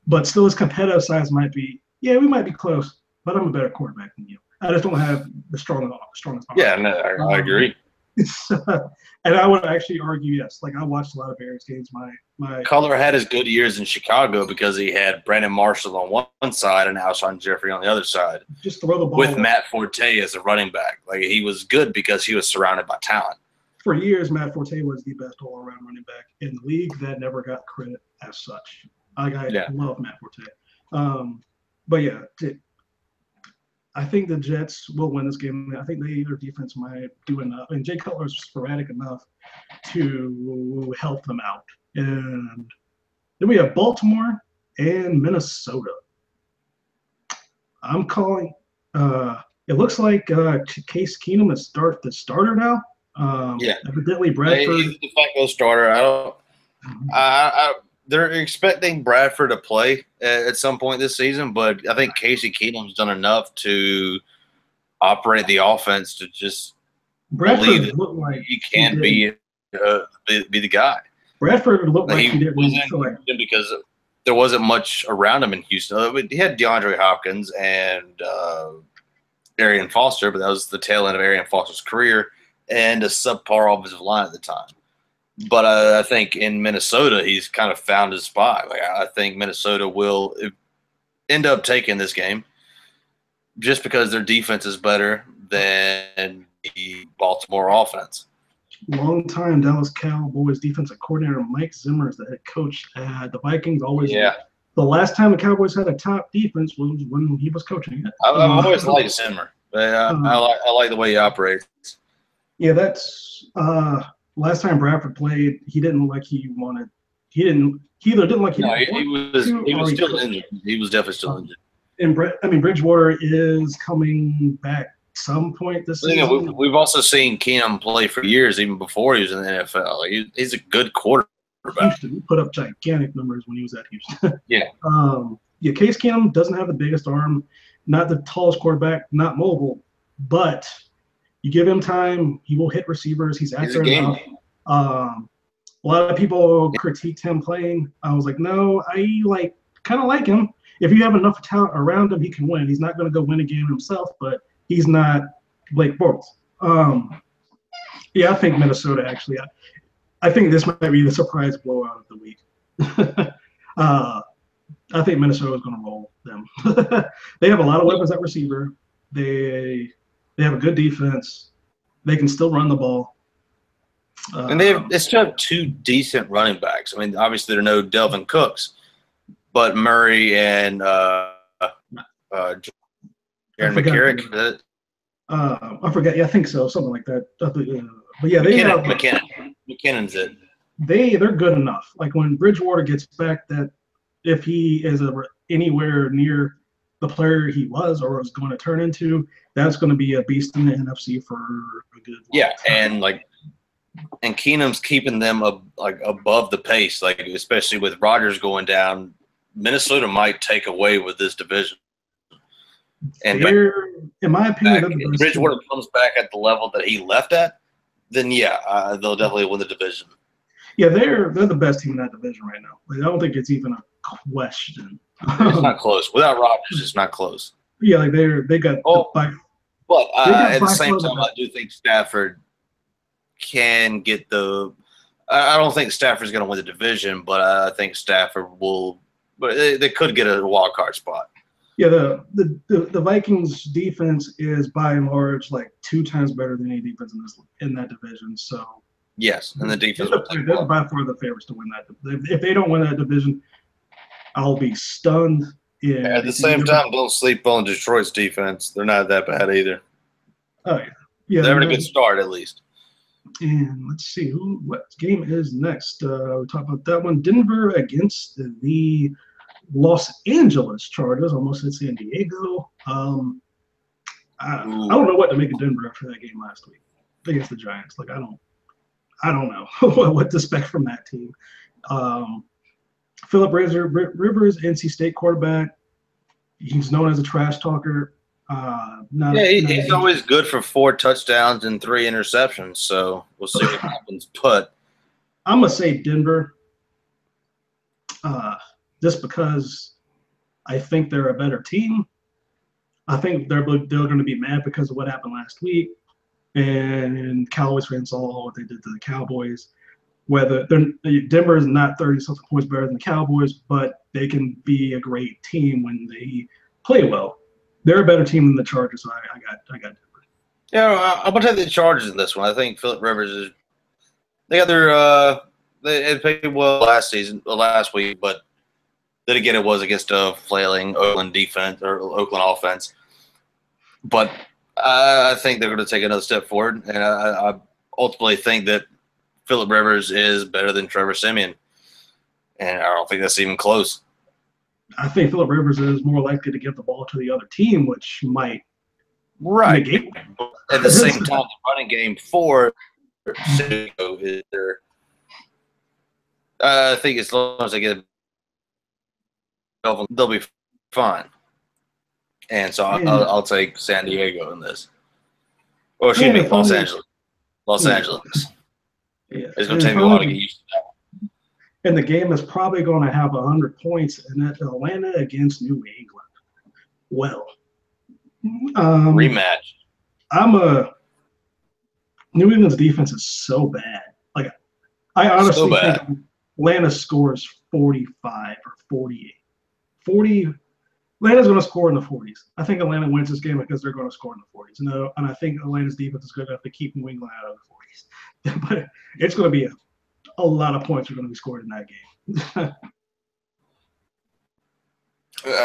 But still, his competitive size might be, yeah, we might be close, but I'm a better quarterback than you. I just don't have the strongest arm. Yeah, no, I agree. And I would actually argue, yes. Like, I watched a lot of Bears games. My Cutler had his good years in Chicago because he had Brandon Marshall on one side and Alshon Jeffrey on the other side. Just throw the ball with Matt Forte as a running back. Like, he was good because he was surrounded by talent. For years, Matt Forte was the best all-around running back in the league that never got credit as such. I love Matt Forte. But yeah, I think the Jets will win this game. I think their defense might do enough. And Jay Cutler is sporadic enough to help them out. And then we have Baltimore and Minnesota. I'm calling it looks like Case Keenum is the starter now. Evidently Bradford. He's the de facto starter. They're expecting Bradford to play at some point this season, but I think Casey Keenum's done enough to operate the offense to just believe that he can be the guy. Bradford looked like he didn't because there wasn't much around him in Houston. He had DeAndre Hopkins and Arian Foster, but that was the tail end of Arian Foster's career and a subpar offensive line at the time. But I think in Minnesota, he's kind of found his spot. Like, I think Minnesota will end up taking this game just because their defense is better than the Baltimore offense. Long-time Dallas Cowboys defensive coordinator Mike Zimmer is the head coach at the Vikings. The last time the Cowboys had a top defense was when he was coaching it. I've always liked Zimmer. But I like the way he operates. Yeah, that's last time Bradford played, he didn't look like he wanted. He either didn't like he. No, he was still injured. He was definitely still injured. And Bridgewater is coming back some point this season. We've also seen Keenum play for years, even before he was in the NFL. He's a good quarterback. Houston, he put up gigantic numbers when he was at Houston. Yeah. Case Keenum doesn't have the biggest arm, not the tallest quarterback, not mobile, but you give him time, he will hit receivers. He's accurate enough. A lot of people critiqued him playing. I was like, no, I kind of like him. If you have enough talent around him, he can win. He's not going to go win a game himself, but he's not Blake Bortles. I think Minnesota actually. I think this might be the surprise blowout of the week. I think Minnesota is going to roll them. They have a lot of weapons at receiver. They have a good defense. They can still run the ball. And they still have two decent running backs. I mean, obviously, there are no Delvin Cooks, but Murray and Jaron McCarrick. I forget. Yeah, I think so. Something like that. But yeah, McKinnon's it. They're good enough. Like when Bridgewater gets back, that if he is anywhere near the player he was or is going to turn into, that's going to be a beast in the NFC for a good time. And Keenum's keeping them above the pace, especially with Rodgers going down. Minnesota might take away with this division. And in my opinion, if Bridgewater comes back at the level that he left at, then they'll definitely win the division. Yeah, they're the best team in that division right now. I don't think it's even a question. It's not close. Without Rodgers, it's not close. Yeah, they got. But at the same time, I do think Stafford can get the. I don't think Stafford's going to win the division, but I think Stafford will. But they could get a wild card spot. Yeah, the Vikings defense is by and large 2 times better than any defense in that division. So yes, and the defense they're by far the favorites to win that. If they don't win that division, I'll be stunned. At the same time, don't sleep on Detroit's defense. They're not that bad either. Oh yeah, they're having a good start at least. And let's see what game is next. We'll talk about that one. Denver against the Los Angeles Chargers. Almost said San Diego. I don't know what to make of Denver after that game last week against the Giants. Like I don't know what to expect from that team. Philip Rivers, NC State quarterback. He's known as a trash talker. He's always good for 4 touchdowns and 3 interceptions. So we'll see what happens. But I'm gonna say Denver, just because I think they're a better team. I think they're going to be mad because of what happened last week, and Cowboys fans saw what they did to the Cowboys. Whether Denver is not 30-something points better than the Cowboys, but they can be a great team when they play well. They're a better team than the Chargers, so I got Denver. Yeah, I'm gonna take the Chargers in this one. I think Philip Rivers is. They got their they played well last week, but then again, it was against a flailing Oakland defense or Oakland offense. But I think they're going to take another step forward, and I ultimately think that Philip Rivers is better than Trevor Siemian, and I don't think that's even close. I think Philip Rivers is more likely to give the ball to the other team, which might negate. At the same time, the running game for San Diego is there. I think as long as they get, they'll be fine. And so I'll take San Diego in this. Or excuse me, Los Angeles. Los Angeles. Yeah. It's going to take me a while to get used to that. And the game is probably going to have 100 points, and that's Atlanta against New England. Well, rematch. New England's defense is so bad. Like, I honestly think Atlanta scores 45 or 48. Atlanta's going to score in the 40s. I think Atlanta wins this game because they're going to score in the 40s. And I think Atlanta's defense is good enough to keep New England out of the 40s. But it's going to be a lot of points are going to be scored in that game.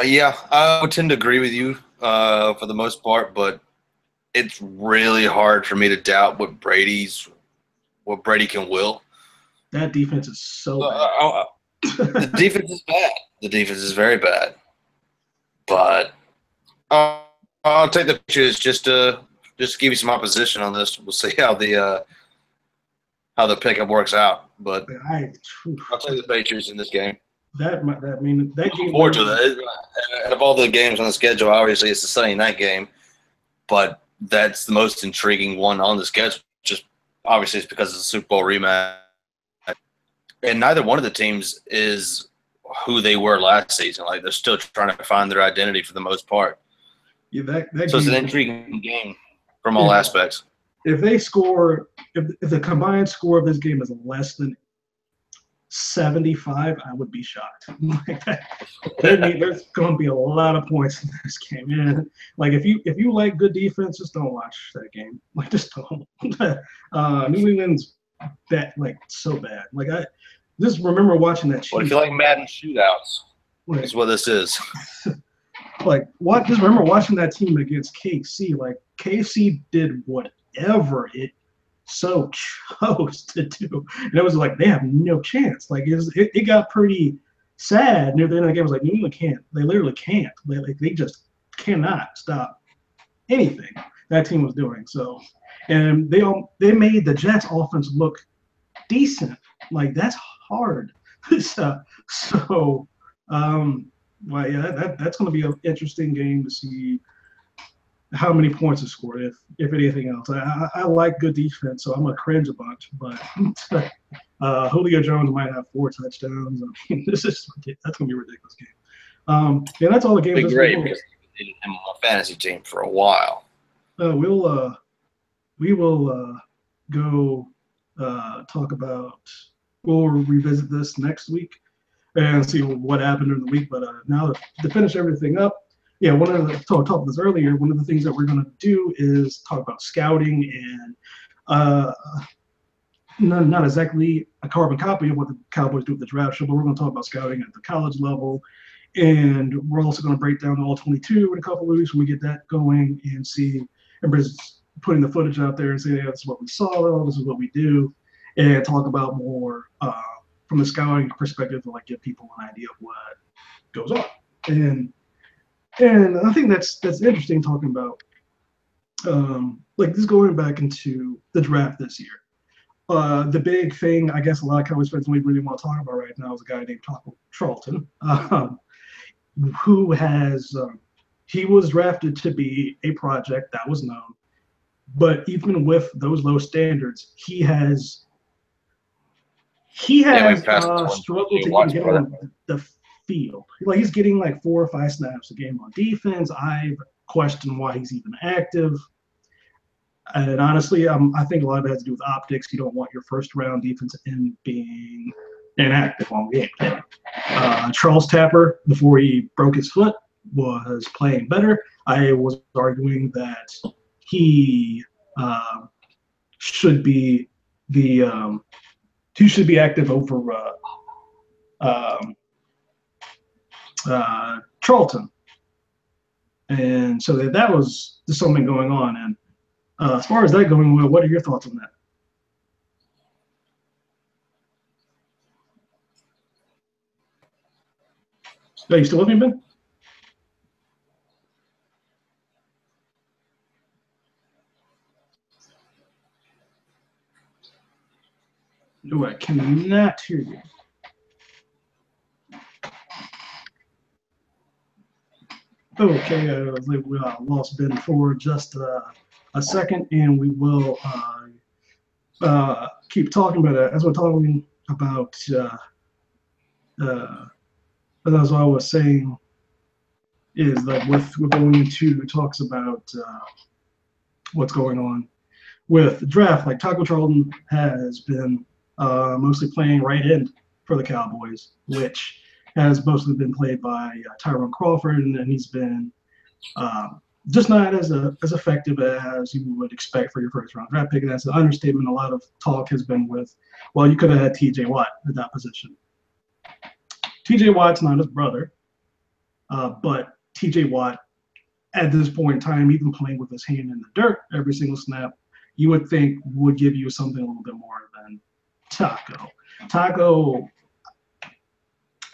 Yeah, I would tend to agree with you for the most part, but it's really hard for me to doubt what Brady can will. That defense is so bad. The defense is bad. The defense is very bad. But I'll take the Patriots just to give you some opposition on this. We'll see how the pickup works out. But I'll take the Patriots in this game. That game. Forward to that. And of all the games on the schedule, obviously it's the Sunday night game, but that's the most intriguing one on the schedule. Just obviously it's because it's a Super Bowl rematch, and neither one of the teams is who they were last season. Like they're still trying to find their identity for the most part. Yeah, so it's an intriguing game from all aspects. If they score, if the combined score of this game is less than 75, I would be shocked. Like there's going to be a lot of points in this game. And like if you like good defense, just don't watch that game. Like just don't. New England's so bad. Like I just remember watching that. What if you like Madden shootouts? That's what this is. Just remember watching that team against KC. Like KC did whatever it so chose to do, and it was like they have no chance. Like it got pretty sad near the end of the game. It was like New England can't. They literally can't. They just cannot stop anything that team was doing. So, and they made the Jets offense look decent. Like that's hard. Well, yeah, that's going to be an interesting game to see how many points are scored, if anything else. I like good defense, so I'm going to cringe a bunch. But Julio Jones might have 4 touchdowns. I mean, that's going to be a ridiculous game. Yeah, that's all the games. It'd be great because we did him on my fantasy team for a while. We will go talk about. We'll revisit this next week and see what happened during the week. But now to finish everything up, yeah, talked about this earlier. One of the things that we're going to do is talk about scouting and not exactly a carbon copy of what the Cowboys do with the draft show, but we're going to talk about scouting at the college level. And we're also going to break down the All-22 in a couple of weeks when we get that going and see everybody's putting the footage out there and say, yeah, this is what we saw, this is what we do, and talk about more from the scouting perspective to give people an idea of what goes on. And I think that's interesting talking about like this going back into the draft this year. The big thing I guess a lot of Cowboys fans we really want to talk about right now is a guy named Taco Charlton, who has he was drafted to be a project that was known, but even with those low standards, he has struggled to even get on the field. Like he's getting like 4 or 5 snaps a game on defense. I've questioned why he's even active. And honestly, I think a lot of it has to do with optics. You don't want your first round defensive end being inactive on game day. Charles Tapper, before he broke his foot, was playing better. I was arguing that he should be active over Charlton, and so that was something going on. And as far as that going, what are your thoughts on that? Are you still with me, Ben? No, I cannot hear you. Okay, we lost Ben for just a second, and we will keep talking about it. As we're talking about, as I was saying, is like we're going into talks about what's going on with the draft. Like Taco Charlton has been mostly playing right end for the Cowboys, which has mostly been played by Tyrone Crawford, and he's been just not as effective as you would expect for your first round draft pick. And that's an understatement. A lot of talk has been with, well, you could have had T.J. Watt at that position. T.J. Watt's not his brother, but T.J. Watt, at this point in time, even playing with his hand in the dirt every single snap, you would think would give you something a little bit more than Taco. Taco,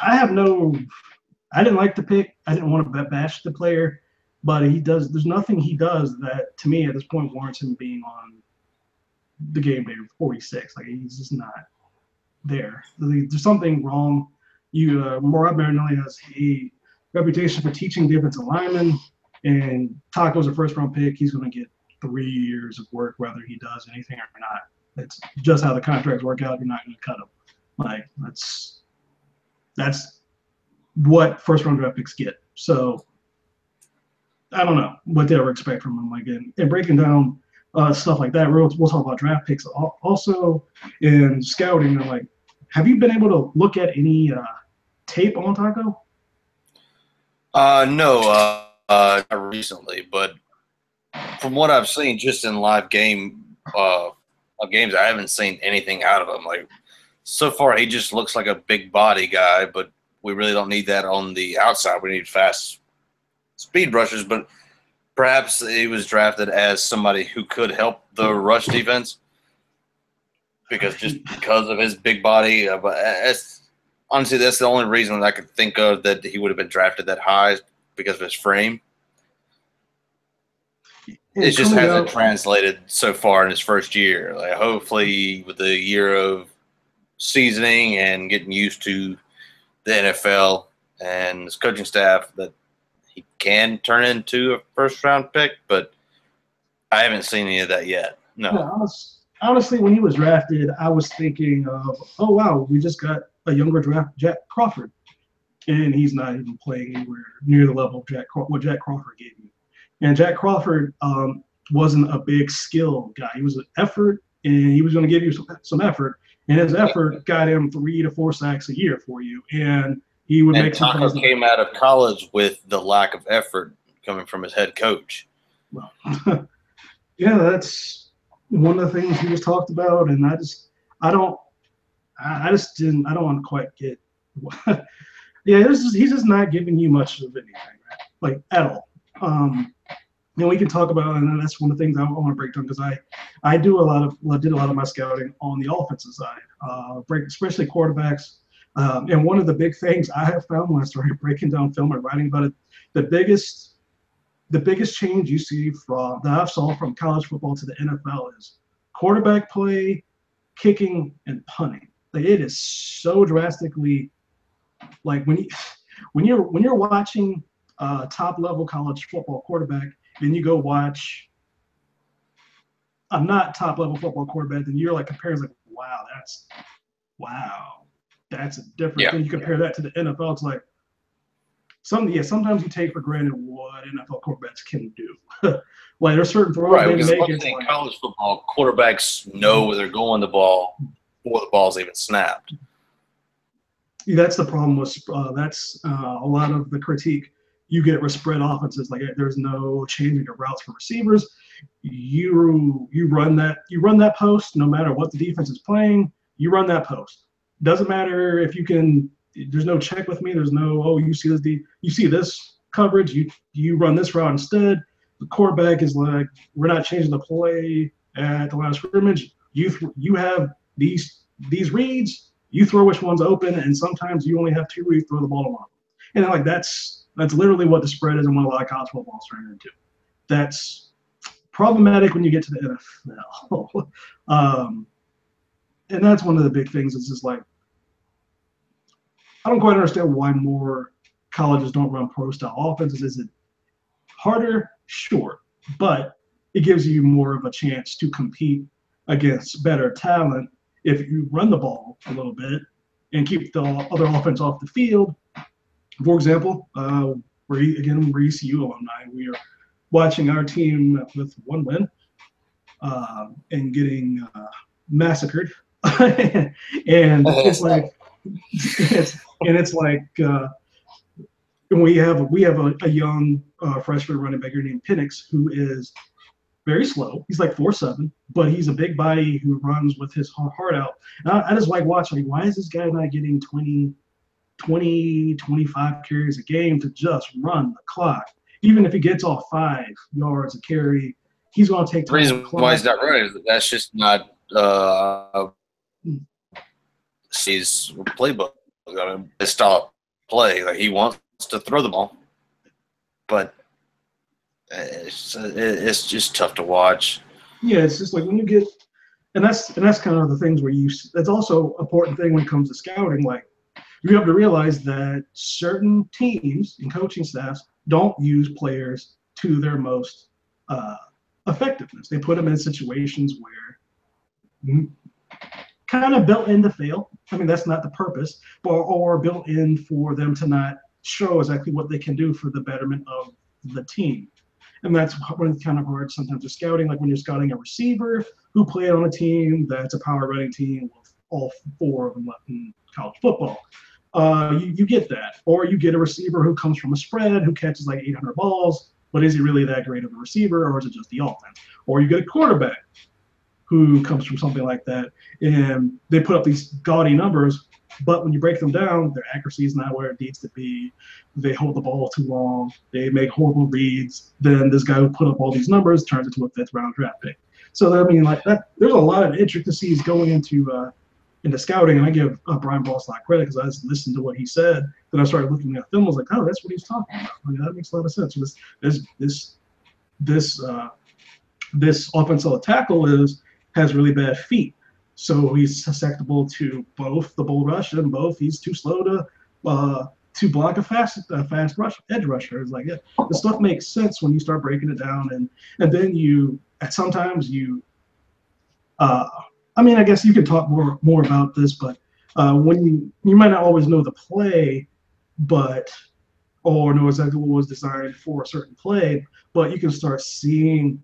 I didn't like the pick. I didn't want to bash the player, but there's nothing he does that, to me, at this point, warrants him being on the game day 46. Like, he's just not there. There's something wrong. Morab Marinelli has a reputation for teaching defensive linemen, and Taco's a first-round pick. He's going to get 3 years of work, whether he does anything or not. It's just how the contracts work out. You're not going to cut him. Like, that's what first-round draft picks get. So I don't know what they ever expect from him. Like, and breaking down stuff like that, we'll talk about draft picks also in scouting. And like, have you been able to look at any tape on Taco? No, not recently, but from what I've seen, just in live games, I haven't seen anything out of him. Like, so far, he just looks like a big body guy, but we really don't need that on the outside. We need fast speed rushers, but perhaps he was drafted as somebody who could help the rush defense because of his big body. But honestly, that's the only reason I could think of that he would have been drafted that high, because of his frame. It just hasn't translated so far in his first year. Like, hopefully, with the year of seasoning and getting used to the NFL and his coaching staff, that he can turn into a first-round pick. But I haven't seen any of that yet. No. Yeah, honestly, when he was drafted, I was thinking of, oh wow, we just got a younger draft, Jack Crawford, and he's not even playing anywhere near the level of what Jack Crawford gave you. And Jack Crawford wasn't a big skill guy. He was an effort, and he was going to give you some effort. And his effort got him 3 to 4 sacks a year for you. And he would make some plays. Taco came out of college with the lack of effort coming from his head coach. Well, yeah, that's one of the things he was talked about. And I don't want to quite get. Yeah, he's just not giving you much of anything, right? Like at all. And we can talk about, and that's one of the things I want to break down, because I did a lot of my scouting on the offensive side, especially quarterbacks. And one of the big things I have found when I started breaking down film and writing about it, the biggest change you see from that I've saw from college football to the NFL is quarterback play, kicking, and punting. Like it is so drastically like when you're watching top level college football quarterback, and you go watch a not top level football quarterback, then you're like comparing like wow, that's a difference. Yeah. Then you compare that to the NFL, it's like sometimes you take for granted what NFL quarterbacks can do. Like there's certain throws Right, they because make. one It's thing like, college football quarterbacks know where they're going the ball before the ball's even snapped. that's the problem with that's a lot of the critique you get with spread offenses. Like there's no changing of routes for receivers. You run that post no matter what the defense is playing. You run that post. Doesn't matter if you can. There's no check with me. There's no you see this coverage. You run this route instead. The quarterback is like, we're not changing the play at the line of scrimmage. You have these reads. You throw which one's open, and sometimes you only have two where you throw the ball to one. And like that's literally what the spread is and what a lot of college football is turning into. That's problematic when you get to the NFL. And that's one of the big things. It's just like I don't quite understand why more colleges don't run pro style offenses. Is it harder? Sure, but it gives you more of a chance to compete against better talent if you run the ball a little bit and keep the other offense off the field. For example, we're ECU alumni. We are watching our team with one win and getting massacred, and it's like we have a young freshman running back named Penix who is very slow. He's like 4'7", but he's a big body who runs with his heart out. And I just like watching, like, why is this guy not getting 25 carries a game to just run the clock? Even if he gets off 5 yards a carry, he's going to take time. The reason why he's not running is that's just not his playbook. I mean, his style play. Like he wants to throw the ball, but it's just tough to watch. Yeah, it's just like when you get, and that's kind of the things where that's also an important thing when it comes to scouting. Like you have to realize that certain teams and coaching staffs don't use players to their most effectiveness. They put them in situations where kind of built in to fail. I mean, that's not the purpose, but or built in for them to not show exactly what they can do for the betterment of the team. And that's when it's kind of hard sometimes with scouting, like when you're scouting a receiver who played on a team that's a power running team with all 4 of them left in college football. You get that. Or you get a receiver who comes from a spread, who catches like 800 balls, but is he really that great of a receiver, or is it just the offense? Or you get a quarterback who comes from something like that, and they put up these gaudy numbers, but when you break them down, their accuracy is not where it needs to be. They hold the ball too long. They make horrible reads. Then this guy who put up all these numbers turns into a 5th-round draft pick. So I mean, like that, there's a lot of intricacies going into scouting, and I give Brian Boss a lot of credit because I just listened to what he said. Then I started looking at film. I was like, oh, that's what he's talking about. I mean, that makes a lot of sense. This offensive tackle has really bad feet. So he's susceptible to both the bull rush and he's too slow to block a fast rush edge rusher. It's like, yeah, the stuff makes sense when you start breaking it down, and then sometimes I mean, I guess you can talk more about this, but when you might not always know the play, or know exactly what was designed for a certain play, but you can start seeing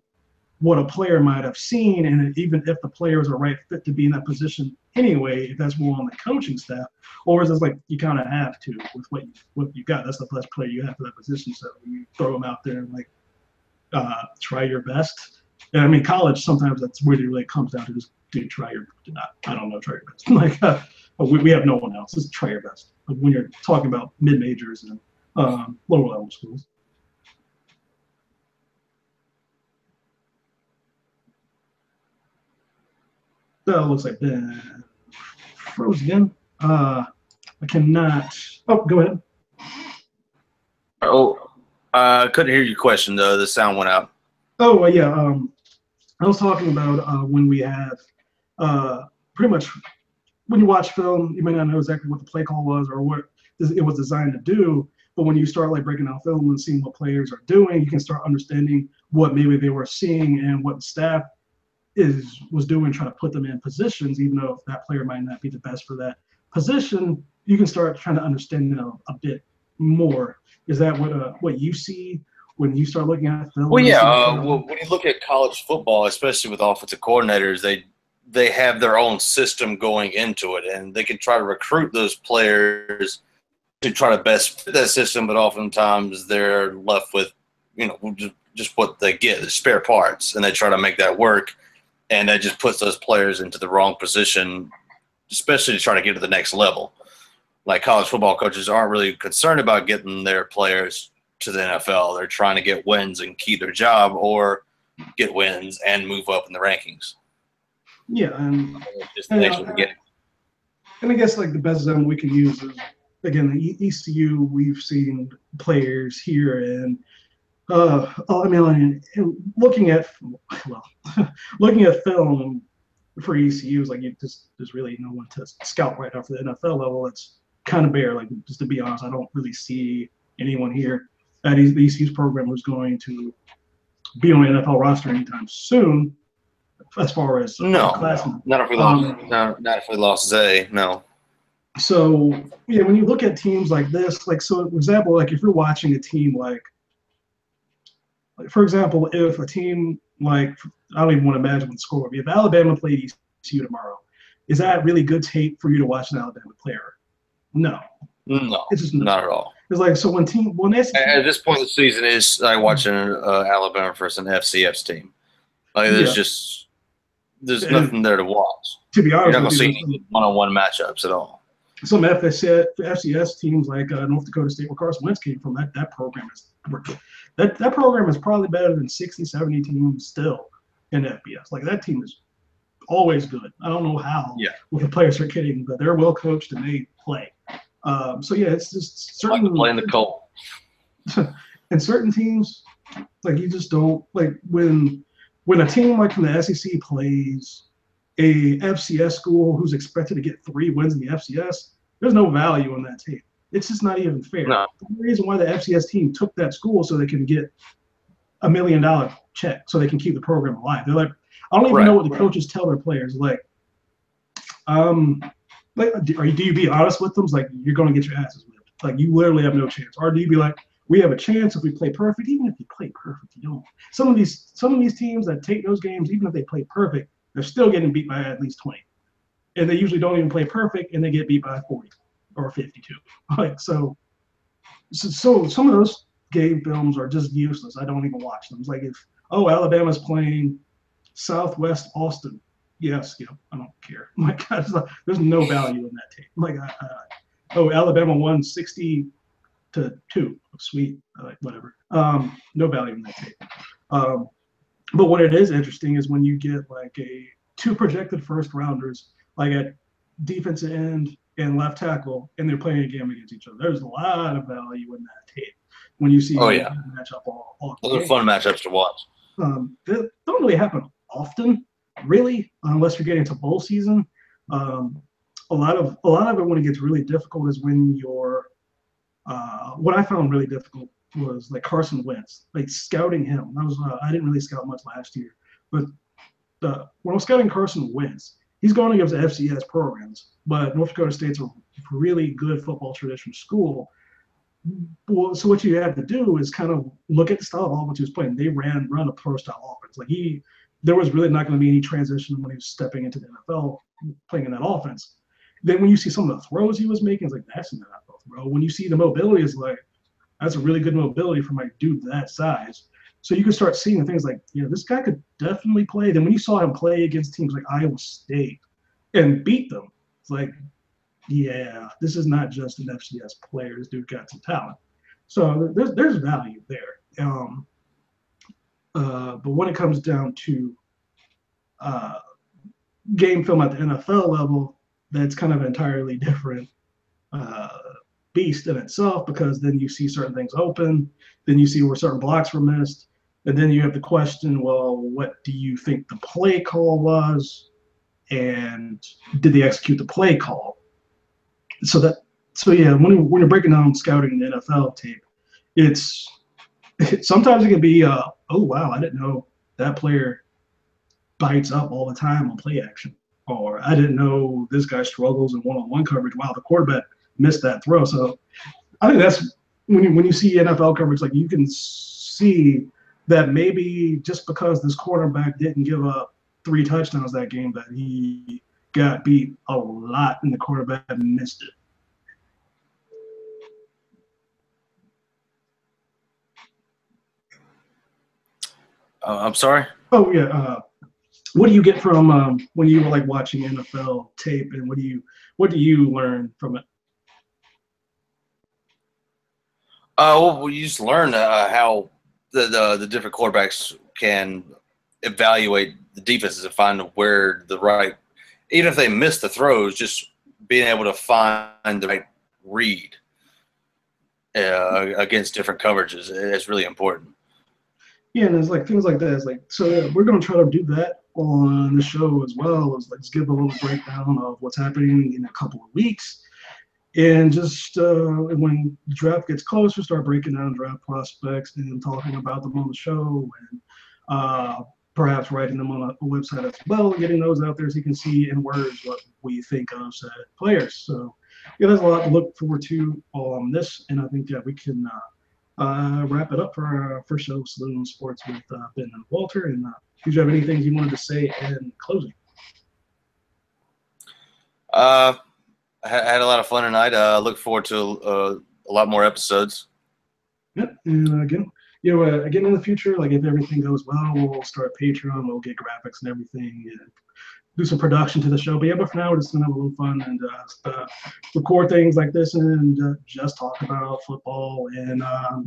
what a player might have seen, and even if the player is a right fit to be in that position anyway, if that's more on the coaching staff, or is it like you kind of have to with what you got? That's the best player you have for that position, so you throw them out there and like try your best. And I mean, college sometimes that's where it really comes down to just try your best. Like we have no one else. Just try your best. Like when you're talking about mid majors and lower level schools. That looks like Ben froze again. I cannot. Oh, go ahead. Oh, I couldn't hear your question though. The sound went out. Oh, well, yeah. I was talking about when we have pretty much when you watch film, you may not know exactly what the play call was or what it was designed to do. But when you start like breaking down film and seeing what players are doing, you can start understanding what maybe they were seeing and what the staff was doing, trying to put them in positions, even though that player might not be the best for that position. You can start trying to understand a bit more. Is that what you see when you start looking at film? Well, yeah. Well, when you look at college football, especially with offensive coordinators, they have their own system going into it, and they can try to recruit those players to try to best fit that system. But oftentimes they're left with, just what they get, the spare parts, and they try to make that work, and that just puts those players into the wrong position, especially to try to get to the next level. Like college football coaches aren't really concerned about getting their players to the NFL. They're trying to get wins and keep their job, or get wins and move up in the rankings. Yeah, and I guess like the best example we can use is again the ECU. We've seen players here, and looking at looking at film for ECU is like there's really no one to scout right now for the NFL level. It's kind of bare. Like just to be honest, I don't really see anyone here at the ECU's program who's going to be on the NFL roster anytime soon. As far as not if we lost, not if we lost Zay, no. So yeah, when you look at teams like this, like so, for example, like if you're watching a team like for example, if a team like I don't even want to imagine what the score would be. If Alabama played ECU tomorrow, is that really good tape for you to watch an Alabama player? No, it's just not at all. It's like so when at this point in the season is like watching Alabama versus an FCS team. Like there's nothing there to watch. To be honest, you're not going to see any one-on-one matchups at all. Some FCS teams like North Dakota State, where Carson Wentz came from, that program is probably better than 60, 70 teams still in FBS. Like that team is always good. I don't know how what the players are getting, but they're well coached and they play. So yeah, it's just certain like playing the cold. And certain teams, like you just don't like when a team like from the SEC plays a FCS school who's expected to get 3 wins in the FCS, there's no value in that tape. It's just not even fair. No. The reason why the FCS team took that school so they can get $1 million check so they can keep the program alive. They're like, I don't even know what the coaches tell their players. Like, do you be honest with them? It's like, you're going to get your asses whipped. Like, you literally have no chance. Or do you be like, we have a chance if we play perfect? Even if you play perfect, you don't. Some of these teams that take those games, even if they play perfect, they're still getting beat by at least 20. And they usually don't even play perfect, and they get beat by 40 or 52. Like so some of those game films are just useless. I don't even watch them. It's like if Alabama's playing Southwest Austin, yes, I don't care. My God, there's no value in that tape. Like Alabama won 60-2. Sweet, whatever. No value in that tape. But what it is interesting is when you get like 2 projected first rounders, like at defensive end and left tackle, and they're playing a game against each other. There's a lot of value in that tape when you see matchup all those are fun matchups to watch. They don't really happen often, really, unless you're getting to bowl season. A lot of it when it gets really difficult is when you're what I found really difficult was like Carson Wentz, like scouting him. I didn't really scout much last year, but when I was scouting Carson Wentz, he's going against FCS programs, but North Dakota State's a really good football tradition school. Well, so what you have to do is kind of look at the style of offense he was playing. They run a pro style offense. Like there was really not going to be any transition when he was stepping into the NFL playing in that offense. Then when you see some of the throws he was making, it's like, that's an NFL throw. When you see the mobility, it's like, that's a really good mobility for my dude that size. So you can start seeing things like, this guy could definitely play. Then when you saw him play against teams like Iowa State and beat them, it's like, yeah, this is not just an FCS player. This dude got some talent. So there's value there. But when it comes down to game film at the NFL level, that's kind of entirely different beast in itself, because then you see certain things open, then you see where certain blocks were missed, and then you have to question, well, what do you think the play call was, and did they execute the play call? So yeah, when you're breaking down scouting in the NFL tape, it's sometimes it can be, oh wow, I didn't know that player bites up all the time on play action, or I didn't know this guy struggles in one-on-one coverage. Wow, the quarterback missed that throw. So I think that's when you see NFL coverage, like you can see that maybe just because this quarterback didn't give up 3 touchdowns that game, that he got beat a lot and the quarterback missed it. I'm sorry. Oh yeah. What do you get from when you were like watching NFL tape, and what do you learn from it? Well, you just learn how the different quarterbacks can evaluate the defenses and find where the right, even if they miss the throws, just being able to find the right read against different coverages is really important. Yeah, and it's like things like that. It's like, so yeah, we're gonna try to do that on the show as well. Is like, just give a little breakdown of what's happening in a couple of weeks, and just when the draft gets closer, start breaking down draft prospects and talking about them on the show, and perhaps writing them on a website as well, getting those out there so you can see in words what we think of said players. So yeah, there's a lot to look forward to on this, and I think that we can wrap it up for our first show, Saloon Sports, with Ben and Walter. And did you have anything you wanted to say in closing? I had a lot of fun tonight. Look forward to a lot more episodes. Yep. And again, again in the future, like if everything goes well, we'll start Patreon. We'll get graphics and everything, and do some production to the show. But yeah, but for now, we're just gonna have a little fun and record things like this and just talk about football and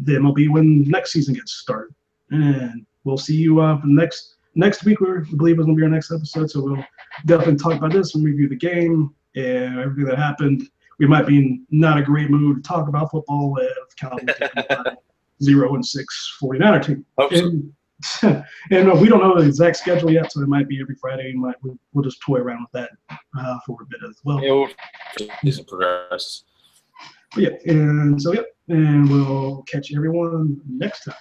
the MLB when next season gets started. And we'll see you for next week. We believe is gonna be our next episode, so we'll definitely talk about this and review the game and everything that happened. We might be in not a great mood to talk about football if Cowboys 0-6 49er team. Hope so. And we don't know the exact schedule yet, so it might be every Friday. We'll just toy around with that for a bit as well. Yeah, we'll see some progress. But yeah, and so and we'll catch everyone next time.